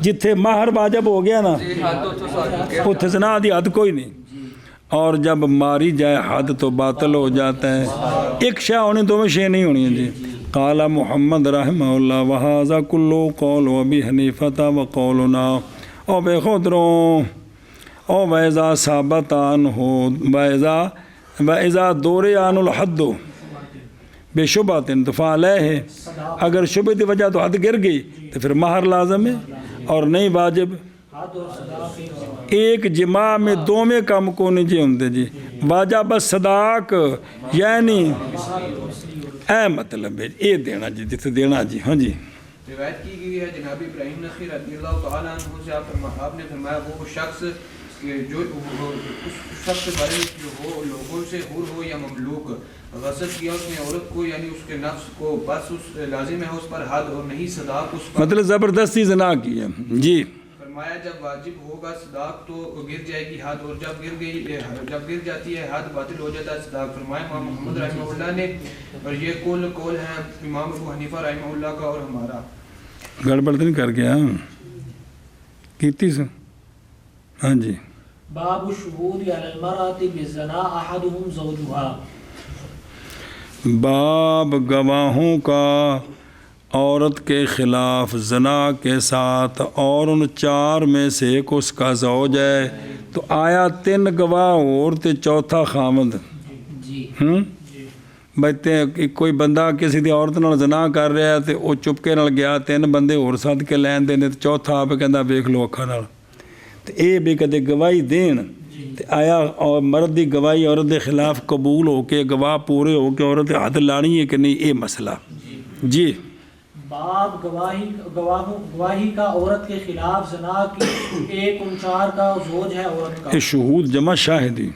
جتھے مہر واجب ہو گیا نا اتھے زنا دی حد کوئی نہیں اور جب ماری جائے حد تو باطل ہو جاتا ہے. ایک شے ہونی دو میں شے نہیں ہونی ہے جی. قال محمد رحمہ اللہ وہذا کلو قول ابی حنیفہ وقولنا او بے خودروں او ویزا ثابتان ہو ویزا دوریان الحد بے شبہت انتفاع علیہ ہے. اگر شبہ دی وجہ تو حد گر گئی تو پھر مہر لازم ہے اور نہیں واجب. ایک جماع میں دو میں کام کو نہیں جی ہوندے جی واجب صداق یعنی اے مطلب ہے اے دینا جی جتنے دینا جی. ہاں جی روایت کی گئی ہے جناب ابراہیم نخعی رضی اللہ تعالیٰ عنہ سے آپ نے فرمایا وہ شخص جو اس شخص بارے جو ہو لوگوں سے حر ہو یا مملوک غصب کیا اس نے عورت کو یعنی اس کے نفس کو بس اس لازم ہے اس پر حد اور نہیں صداق اس پر مطلب زبردستی زنا کی ہے جی. فرمایا جب واجب ہوگا صداق تو گر جائے گی حد اور جب گر جاتی ہے حد باطل ہو جاتا ہے صداق. فرمایا امام محمد رحمہ اللہ نے اور یہ قول ہے امام ابو حنیفہ رحمہ اللہ کا اور ہمارا. گڑبڑ تو نہیں کر گیا کیتی سے. ہاں جی باب الشهود على المرأة بالزنا احدهم زوجها. باب گواہوں کا عورت کے خلاف زنا کے ساتھ اور ان چار میں سے ایک اس کا زوج ہے تو آیا تین گواہ اور تے چوتھا خامد جی بھائی کوئی بندہ کسی دی عورت نال زنا کر رہا ہے تے وہ چپکے نال گیا تین بندے اور ساتھ کے لین دینے تے چوتھا آپ کہندا ویکھ لو اکھاں نال تے اے بھی کدے گواہی دین تے آیا اور مرد دی گواہی عورت دے خلاف قبول ہو کے گواہ پورے ہو کے عورت حد لانی ہے کہ نہیں اے مسئلہ جی. باب گواہی کا عورت کے خلاف زنا کی ایک ان چار کا زوج ہے عورت کا. شہود جمع شاہدی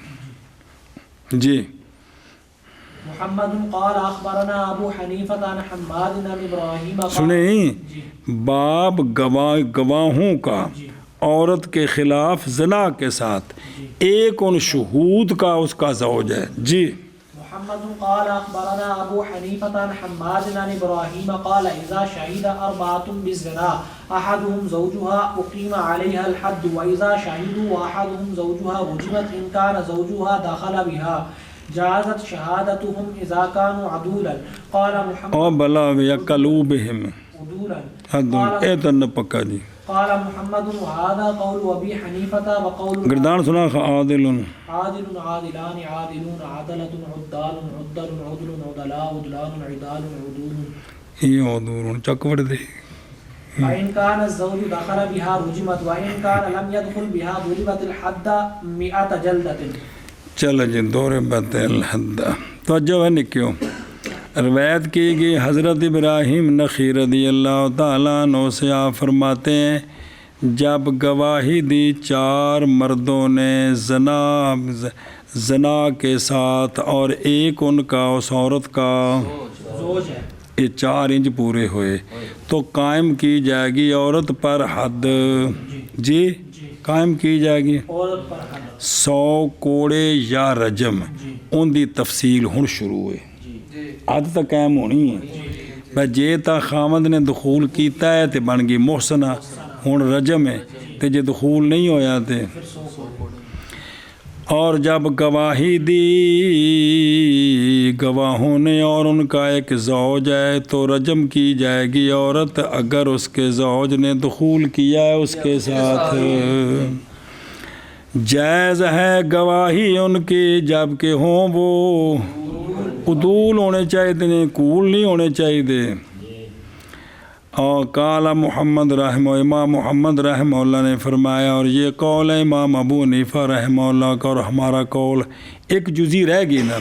جی. محمد قال اخبرنا ابو حنیفہ عن حماد بن ابراہیم. سنیں باب گواہوں کا عورت کے خلاف زنا کے ساتھ ایک ان شہود کا اس کا زوج ہے جی. محمد قال اخبرنا ابو حنیفہ عن حماد عن ابراہیم قال اذا شهد اربعة بالزنا احدهم زوجها اقيم عليها الحد واذا شهدوا واحدهم زوجها رجمت ان كان زوجها دخل بها جازت شهادتهم اذا كانوا عدولا. قال محمد او بلا يقلوبهم عدولا اے تن پکا جی. قال محمد وهذا قول ابي حنيفه وقول گردان سنا عادل عادلون عادلان عادلون عدلة عدال عدل عدل عدلاء عدلان عدال عدول یہ عدول چک وڑ دے. فإن كان الزوج دخل بها رجمت وإن كان لم يدخل بها ضربت الحد 100 جلدة. چل جی ضربت الحد توجہ ہے نکیو، روایت کی گئی حضرت ابراہیم نخعی رضی اللہ تعالیٰ عنہ سے آپ فرماتے ہیں جب گواہی دی 4 مردوں نے زنا کے ساتھ اور ایک ان کا اس عورت کا زوج ہے، یہ 4 انچ پورے ہوئے تو قائم کی جائے گی عورت پر حد، جی قائم کی جائے گی عورت پر حد 100 کوڑے یا رجم، ان دی تفصیل ہن شروع ہوئے، حد تک قائم ہونی ہے بھائی جے تا خامد نے دخول کیتا ہے تے بن گئی محسنہ، ہن رجم ہے تے جے دخول نہیں ہویا تے اور جب گواہی دی گواہوں نے اور ان کا ایک زوج ہے تو رجم کی جائے گی عورت اگر اس کے زوج نے دخول کیا ہے اس کے ساتھ، جائز ہے گواہی ان کی جب کہ ہوں وہ عدول ہونے چاہیے، کول نہیں ہونے چاہیے۔ اور قال محمد رحمہ، امام محمد رحمہ اللہ نے فرمایا، اور یہ قول ہے امام ابو حنیفہ رحمہ اللہ کا، اور ہمارا قول ایک جزی رہ گئی نا،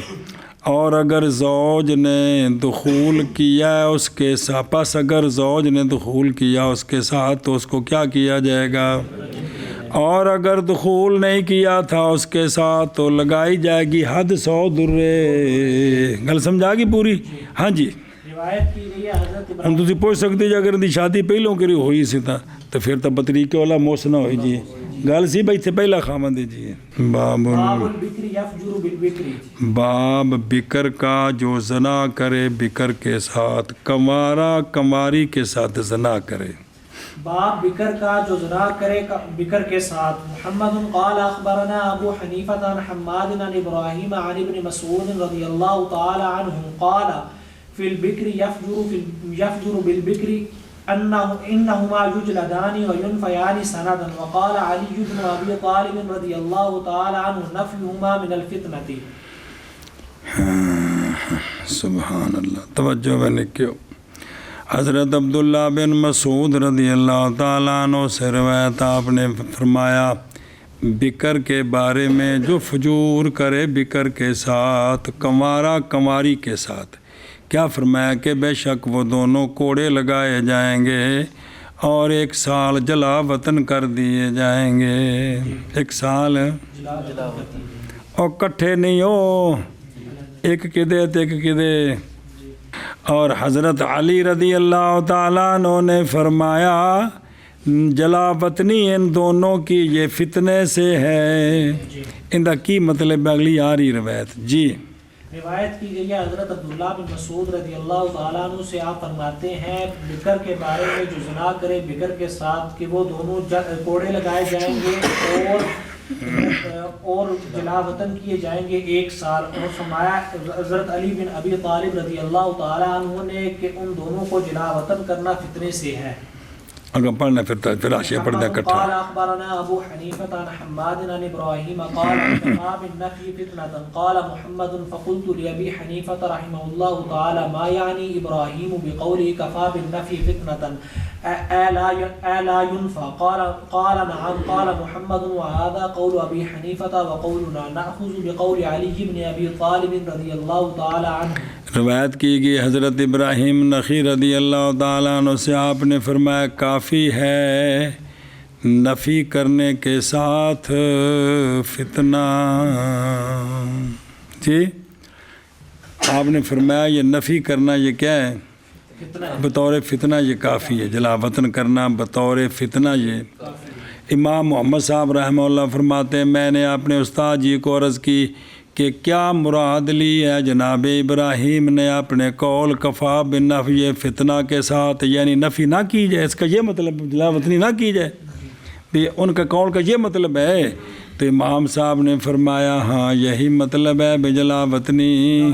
اور اگر زوج نے دخول کیا ہے اس کے ساتھ، پس اگر زوج نے دخول کیا اس کے ساتھ تو اس کو کیا کیا جائے گا، اور اگر دخول نہیں کیا تھا اس کے ساتھ تو لگائی جائے گی حد 100 درے۔ گل سمجھا گی پوری؟ ہاں جی، روایت کی گئی ہے حضرت ہوں ابراہیم تسی پوچھ سکتے جی اگر ان دی شادی پہلوں کری ہوئی سی تو پھر تو بطریقے والا محسنہ ہوئی جی، گل سی بھائی تھے پہلا خامد جی۔ باب البکر یفجر بالبکر، باب بکر کا جو زنا کرے بکر کے ساتھ، کمارا کماری کے ساتھ زنا کرے۔ باب بکر کا جو زنا کرے بکر کے ساتھ۔ محمد قال اخبرنا ابو حنیفہ عن حماد عن ابراہیم عن ابن مسعود رضی اللہ تعالی عنہ قال فی البکر یفجر بالبکر انہما یجلدان وینفیان سندا، وقال علی بن ابی طالب رضی اللہ تعالی عنہ نفیہما من الفتنۃ۔ سبحان اللہ، توجہ میں نکیو، حضرت عبداللہ بن مسعود رضی اللہ تعالیٰ عنہ سے روایت، آپ نے فرمایا بکر کے بارے میں جو فجور کرے بکر کے ساتھ، کمارا کماری کے ساتھ، کیا فرمایا کہ بے شک وہ دونوں کوڑے لگائے جائیں گے اور 1 سال جلا وطن کر دیے جائیں گے۔ 1 سال اور کٹھے نہیں ہو، ایک کدے تے ایک کدے۔ اور حضرت علی رضی اللہ تعالیٰ عنہ نے فرمایا جلا وطنی ان دونوں کی یہ فتنے سے ہے۔ ان کا کی مطلب اگلی آ رہی روایت جی۔ روایت کی گئی ہے حضرت عبداللہ بن مسعود رضی اللہ تعالیٰ عنہ سے، آپ فرماتے ہیں بکر کے بارے میں جو زنا کرے بکر کے ساتھ کہ وہ دونوں کوڑے لگائے جائیں گے اور جلا وطن کیے جائیں گے 1 سال۔ اور فرمایا حضرت علی بن ابی طالب رضی اللہ تعالیٰ عنہ نے کہ ان دونوں کو جلا وطن کرنا فتنے سے ہے۔ اگر پڑھنا پھر آشیہ پڑھنا کٹھا۔ قال اخبرنا ابو حنیفہ عن حماد عن ابراہیم قال كفى بالنفي فتنة، قال محمد فقلت لأبي حنیفة رحمه الله تعالى ما يعني ابراہیم بقوله كفى بالنفي فتنة الا ينفى، قال نعم، قال محمد وهذا قول ابي حنیفة وقولنا نأخذ بقول علي بن ابي طالب رضی اللہ تعالی عنہ۔ روایت کی گئی حضرت ابراہیم نخعی رضی اللہ تعالیٰ عنہ سے، آپ نے فرمایا کافی ہے نفی کرنے کے ساتھ فتنہ، جی آپ نے فرمایا یہ نفی کرنا یہ کیا ہے، بطور فتنہ یہ کافی ہے، جلا وطن کرنا بطور فتنہ یہ۔ امام محمد صاحب رحمہ اللہ فرماتے ہیں میں نے اپنے استاد جی کو عرض کی کہ کیا مراد لی ہے جناب ابراہیم نے اپنے قول کفا بالنفی فتنہ کے ساتھ، یعنی نفی نہ کی جائے، اس کا یہ مطلب جلا وطنی نہ کی جائے، بھی ان کا قول کا یہ مطلب ہے؟ تو امام صاحب نے فرمایا ہاں یہی مطلب ہے بجلا وطنی۔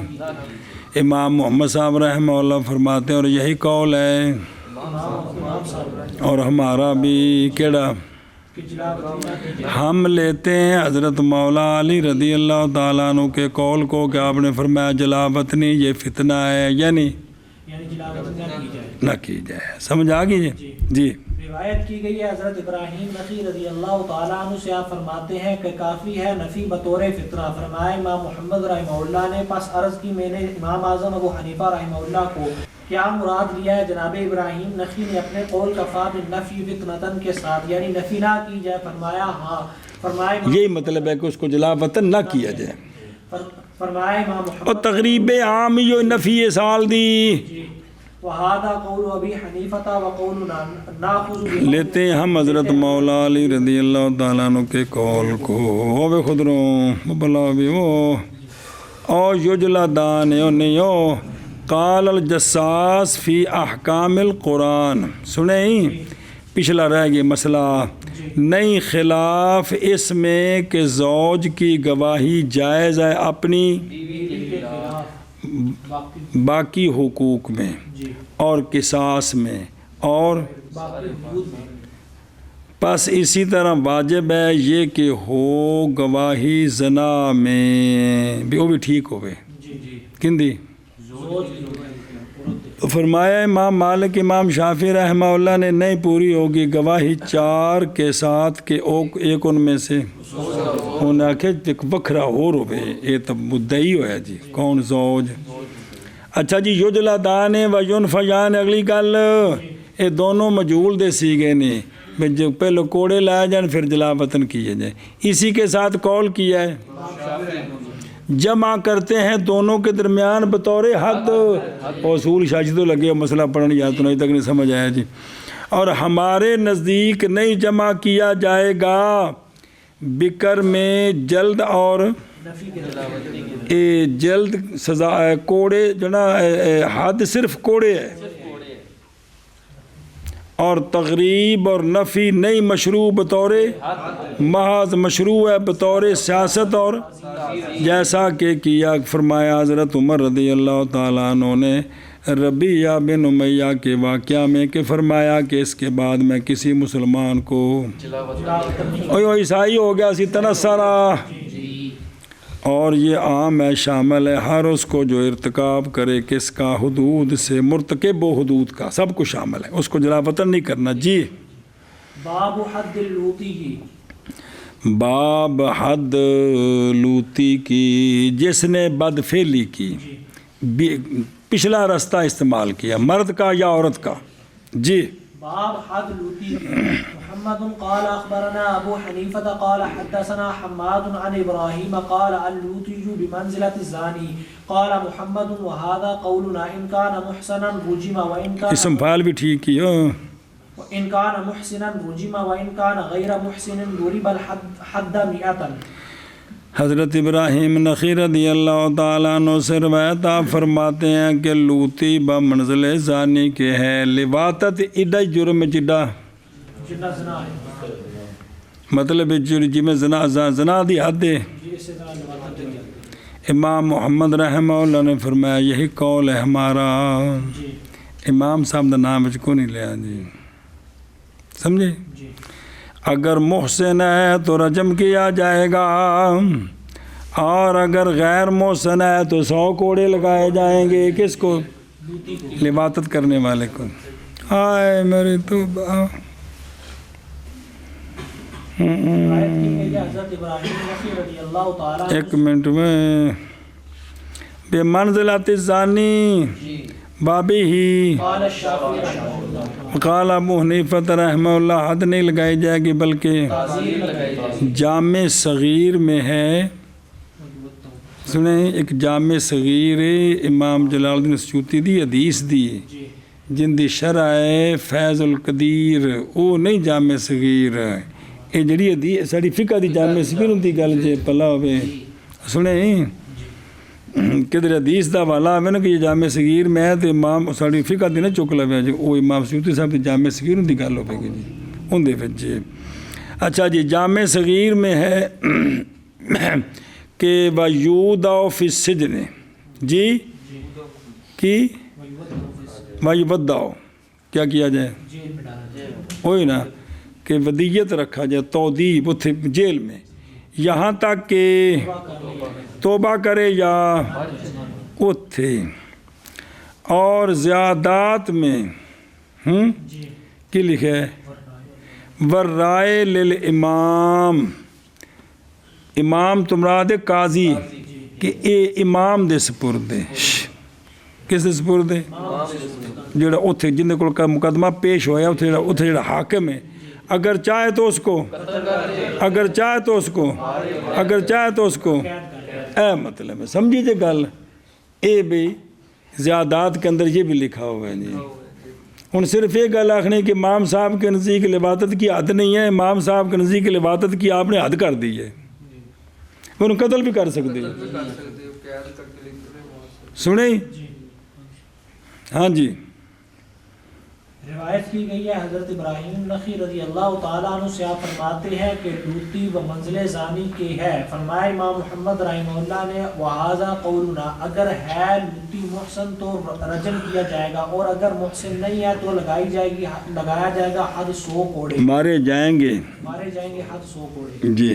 امام محمد صاحب رحمہ اللہ فرماتے ہیں اور یہی قول ہے، اور ہمارا بھی کیڑا ہم لیتے ہیں حضرت مولا علی رضی اللہ تعالیٰ عنہ کے قول کو کہ آپ نے فرمایا جلا وطنی یہ فتنہ ہے، یعنی جلا وطن نہ کی جائے۔ نہ کی جائے۔ سمجھ آ گئی جی؟ جی روایت کی گئی ہے حضرت ابراہیم نخعی رضی اللہ تعالیٰ عنہ سے آپ فرماتے ہیں کہ کافی ہے نفی بطور فطرہ. فرمایا امام محمد رحمہ اللہ نے پس عرض کی میں نے امام اعظم ابو حنیفہ رحمہ اللہ کو کیا مراد لیا ہے. جناب ابراہیم نخعی نے اپنے قول کفا بالنفی فتنتن کے ساتھ یعنی نفی نہ کی جائے فرمایا ہاں. فرمایا یہی مطلب ہے کہ اس کو جلا وطن نہ کیا جائے. فرمایا امام محمد اور تقریب عام جو نفی سال دی وَهَذَا قَوْلُ أَبِي حَنِيفَةَ وَقَوْلُ نَأْخُذُ بِهِ. لیتے ہیں ہم حضرت مولا علی رضی اللہ تعالیٰ عنہ کے قول کو. وہ بے خود رو بلا بھی وہ او یجلا دان او قال الجساس فی احکام القرآن. سنیں پچھلا رہ گیا مسئلہ نہیں خلاف اس میں کہ زوج کی گواہی جائز ہے اپنی باقی حقوق میں اور قصاص میں اور پس اسی طرح واجب ہے یہ کہ ہو گواہی زنا میں بھی وہ بھی ٹھیک ہوئے کندی. فرمایا امام مالک امام شافعی رحمہ اللہ نے نہیں پوری ہوگی گواہی 4 کے ساتھ کہ ایک ان میں سے انہیں آکھے بکھرا ہو رو بے یہ تو مدعی ہویا جی کون زوج. اچھا جی یجلا دانے و ینفجان اگلی گل یہ دونوں مجہول دے سیگے نے جو پہلے کوڑے لائے جائیں پھر جلا وطن کیے جائیں. اسی کے ساتھ قول کیا ہے جمع کرتے ہیں دونوں کے درمیان بطور حد. اصول شاشی تو لگے مسئلہ پڑھنے یا تو نہیں تک نہیں سمجھ آیا جی. اور ہمارے نزدیک نہیں جمع کیا جائے گا بکر میں جلد اور جلد سزا کوڑے جو نا حد صرف کوڑے ہے اور تغریب اور نفی نہیں مشروع بطور محض مشروع ہے بطور سیاست اور جیسا کہ کیا فرمایا حضرت عمر رضی اللہ تعالیٰ عنہ نے ربیعہ بن امیہ کے واقعہ میں کہ فرمایا کہ اس کے بعد میں کسی مسلمان کو عیسائی ہو گیا سی تنصرہ اور یہ عام ہے شامل ہے ہر اس کو جو ارتکاب کرے کس کا حدود سے مرتکب و حدود کا سب کو شامل ہے اس کو جلا وطن نہیں کرنا. جی باب حد اللوتی کی باب حد لوتی کی جس نے بدفعلی کی پچھلا رستہ استعمال کیا مرد کا یا عورت کا. جی باب حد لوتی محمد قال اخبرنا ابو حنیفة قال حدثنا حماد عن ابراہیم قال اللوتی بمنزلة الزانی قال محمد وهذا قولنا ان كان محسنا رجم وان كان اسم فعال بھی ٹھیک ہی ہو ان كان محسنا رجم وان كان غیر محسن ضرب الحد 100. حضرت ابراہیم نخعی رضی اللہ تعالیٰ عنہ سے روایت آپ فرماتے ہیں کہ لوتی بمنزل زانی کے ہے لواطت ایڈا جرم جڈا مطلب جی میں زنا دی حد ہے. امام محمد رحمہ اللہ نے فرمایا یہی قول ہے ہمارا. امام صاحب دا نام بچ کو نہیں لیا جی سمجھے. اگر محسن ہے تو رجم کیا جائے گا اور اگر غیر محسن ہے تو 100 کوڑے لگائے جائیں گے. کس کو؟ لواطت کرنے والے کو. ہائے میری توبہ. ایک منٹ میں بے منزلت الزانی بابی ہی قال ابو حنیفہ رحمہ اللہ حد نہیں لگائی جائے گی بلکہ جامع صغیر میں ہے. سنیں ایک جامع صغیر امام جلال الدین سیوطی دی حدیث دی جن دی شرح ہے فیض القدیر وہ نہیں جامع صغیر. یہ جڑی حدیث ساری فقہ دی جامع صغیر ہوندی گل جے پلا ہوئے. سنیں کدھر حدیث دا والا ہے نا کہ یہ جامع صغیر میں ہے تو امام ساری فقہ دی نہ چک لوے جی وہ امام سیوطی صاحب دی جامع صغیر ہوندی گل ہوے گی جی ان دے وچ. اچھا جی جامع صغیر میں ہے کہ وَيُودَعُ فِي السِّجْنِ جی کی وَيُوَدَّعُ کیا کیا جائے وہی نا کہ ودیت رکھا جائے تودیب اتھے جیل میں یہاں تک کہ توبہ کرے یا اتھے. اور زیادات میں کی لکھے ہے ورائے للامام، امام تمراد قاضی کہ اے امام دے سپرد ہے، کس دے سپرد ہے؟ جڑا اتھے جن کو مقدمہ پیش ہویا اتھے جڑا حاکم ہے، اگر چاہے تو اس کو، اگر چاہے تو اس کو، اگر چاہے تو اس کو، اے مطلب ہے سمجھیے گل، اے بھی زیادات کے اندر یہ بھی لکھا ہوا ہے جی۔ ان صرف یہ گل آخنے کہ امام صاحب کے نزدیک لبادت کی حد نہیں ہے، امام صاحب کے نزدیک لبادت کی آپ نے حد کر دی ہے، انہوں قتل بھی کر سکتے ہیں، سنیں؟ ہاں جی۔ روایت کی گئی ہے حضرت ابراہیم نخعی رضی اللہ تعالیٰ عنہ سے آپ فرماتے ہیں کہ لوطی و منزل زانی کی ہے، فرمایا امام محمد رحمہ اللہ نے وَهَذَا قَوْلُنَا، اگر ہے لوطی محسن تو رجم کیا جائے گا، اور اگر محسن نہیں ہے تو لگایا جائے گا حد 100 کوڑے، مارے جائیں گے حد 100 کوڑے جی۔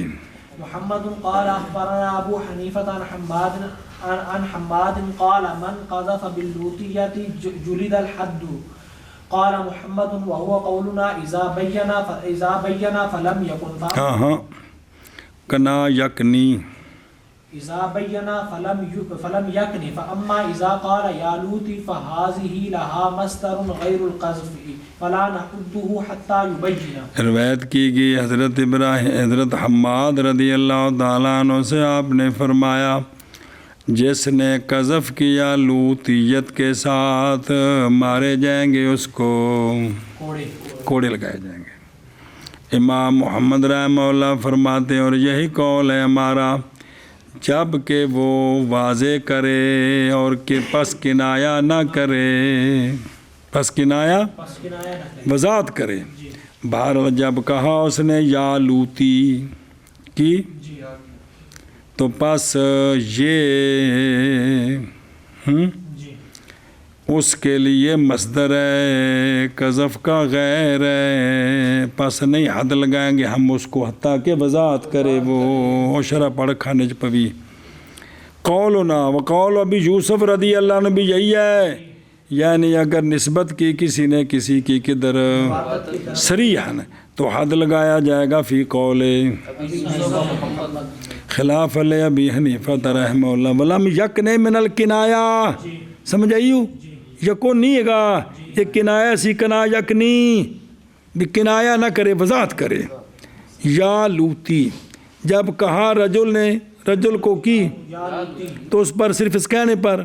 محمد قال اخبرنا ابو حنیفہ عن حماد قال من قذف باللوطیة جلد الحد، قال محمد وهو قولنا اذا بينا فلم يكن، ہاں کنا یکنی، اذا بينا فلم يكن، فاما اذا قال يا لوطي فهذه لها مصدر غير القذف فلا نحده حتى يبين۔ روایت کی گئی حضرت حماد رضی اللہ تعالیٰ عنہ سے، آپ نے فرمایا جس نے قذف کیا لوطیت کے ساتھ مارے جائیں گے، اس کو کوڑے لگائے جائیں گے۔ امام محمد رحمہ اللہ فرماتے ہیں اور یہی قول ہے ہمارا، جب کہ وہ واضح کرے اور کہ پس کنایا نہ کرے، پس کنایا وضاحت کرے۔ بہرحال جب کہا اس نے یا لوطی کی تو پس یہ اس کے لیے مصدر ہے، قذف کا غیر ہے، پس نہیں حد لگائیں گے ہم اس کو حتیٰ کہ وضاحت کرے وہ شرح پڑھ کھانے پوی۔ قولنا وقول ابی یوسف رضی اللہ عنہ بھی یہی ہے، یعنی اگر نسبت کی کسی نے کسی کی کدھر صریحاً تو حد لگایا جائے گا فی قول خلاف علیہ ابی حنیفہ رحمہ اللہ ولم یکن من الکنایا، سمجھ آئیو؟ یکو نہیں گا یہ کنایا سی کنا یکنی بھی کنایا نہ کرے وضاحت کرے۔ یا لوتی جب کہا رجل نے رجل کو کی تو اس پر صرف اس کہنے پر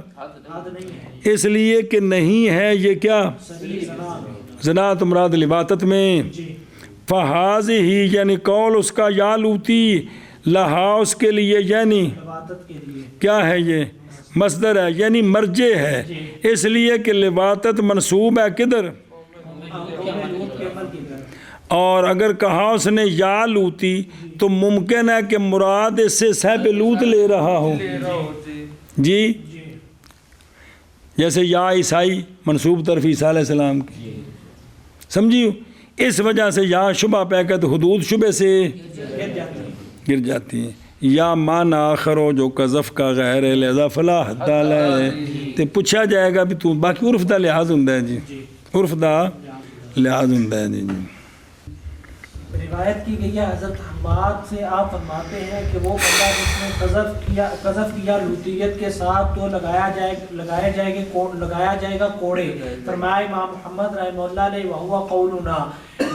اس لیے کہ نہیں ہے یہ کیا زنا مراد لباطت میں، فہذہ ہی یعنی قول اس کا یا لوتی لہا اس کے لیے یعنی کیا ہے یہ مصدر ہے یعنی مرجع ہے، اس لیے کہ لباطت منصوب ہے کدھر، اور اگر کہا اس نے یا لوتی تو ممکن ہے کہ مراد اس سے صاحب لوط لے رہا ہو جی، جیسے یا عیسائی منصوب طرف عیسیٰ علیہ السلام کی، سمجھیو؟ اس وجہ سے یا شبہ پیکت حدود شبہ سے گر جاتی ہیں۔ یا معنی آخر ہو جو قذف کا غیر ہے لہذا فلا حد ہے تو پوچھا جائے گا بھی تو باقی عرف دا لحاظ ہوندا ہے جی، عرف دا لحاظ ہوندا ہے جی۔ روایت کی گئی ہے حضرت حماد سے، آپ فرماتے ہیں کہ وہ بندہ جس نے قذف کیا لوطیت کے ساتھ تو لگایا جائے گا کوڑے، فرمایا امام محمد رحمہ اللہ علیہ وہو قولنا،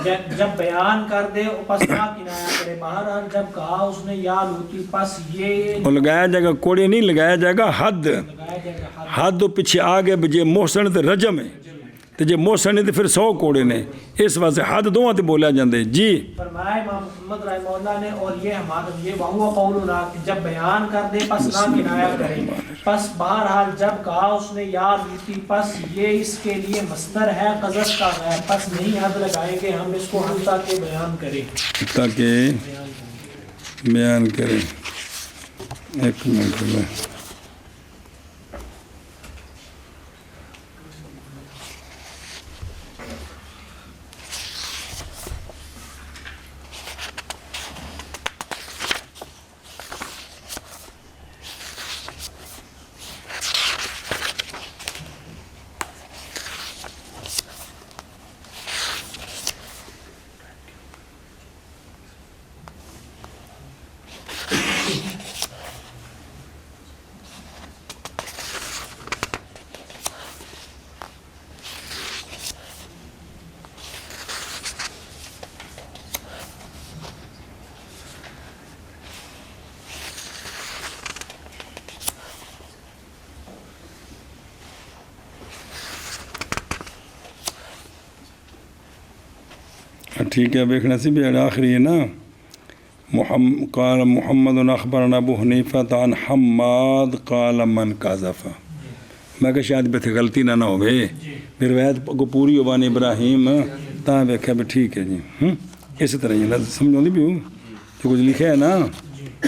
جب بیان کر دے پس نہ کنایا کرے، بہرحال جب کہا اس نے یا لوطی پس یہ وہ لگایا جائے گا کوڑے نہیں لگایا جائے گا حد، حد پیچھے آگے بجے محسن تے رجم ہے تو جے محسن تے پھر 100 کوڑے نے، اس واسطے حد دونوں تے بولیا جاندے جی۔ فرمایا امام محمد رحمہ اللہ نے اور یہ ہمارا یہ وہو قولنا جب بیان کر دے پس نہ کنایا کرے، پس بہرحال جب کہا اس نے یا لوطی پس یہ اس کے لیے مصدر ہے قذف کا غیر، پس نہیں حد لگائیں گے ہم اس کو حتیٰ کہ بیان کریں، تاکہ بیان کریں۔ ایک منٹ میں ٹھیک ہے دیکھنا سی بھی آخری ہے نا قال محمد اخبرنا ابو حنیفہ عن حماد قال من قذف میں کہ شاید بے غلطی نہ ہو بھائی پھر روایت کو پوری ہو بانی ابراہیم تاں ویکھیا بھی ٹھیک ہے جی اس طرح ہی سمجھو بھی ہوں جو کچھ لکھا ہے نا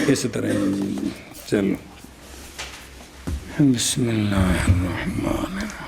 اس طرح ہی جی چلو بسم اللہ الرحمن الرحیم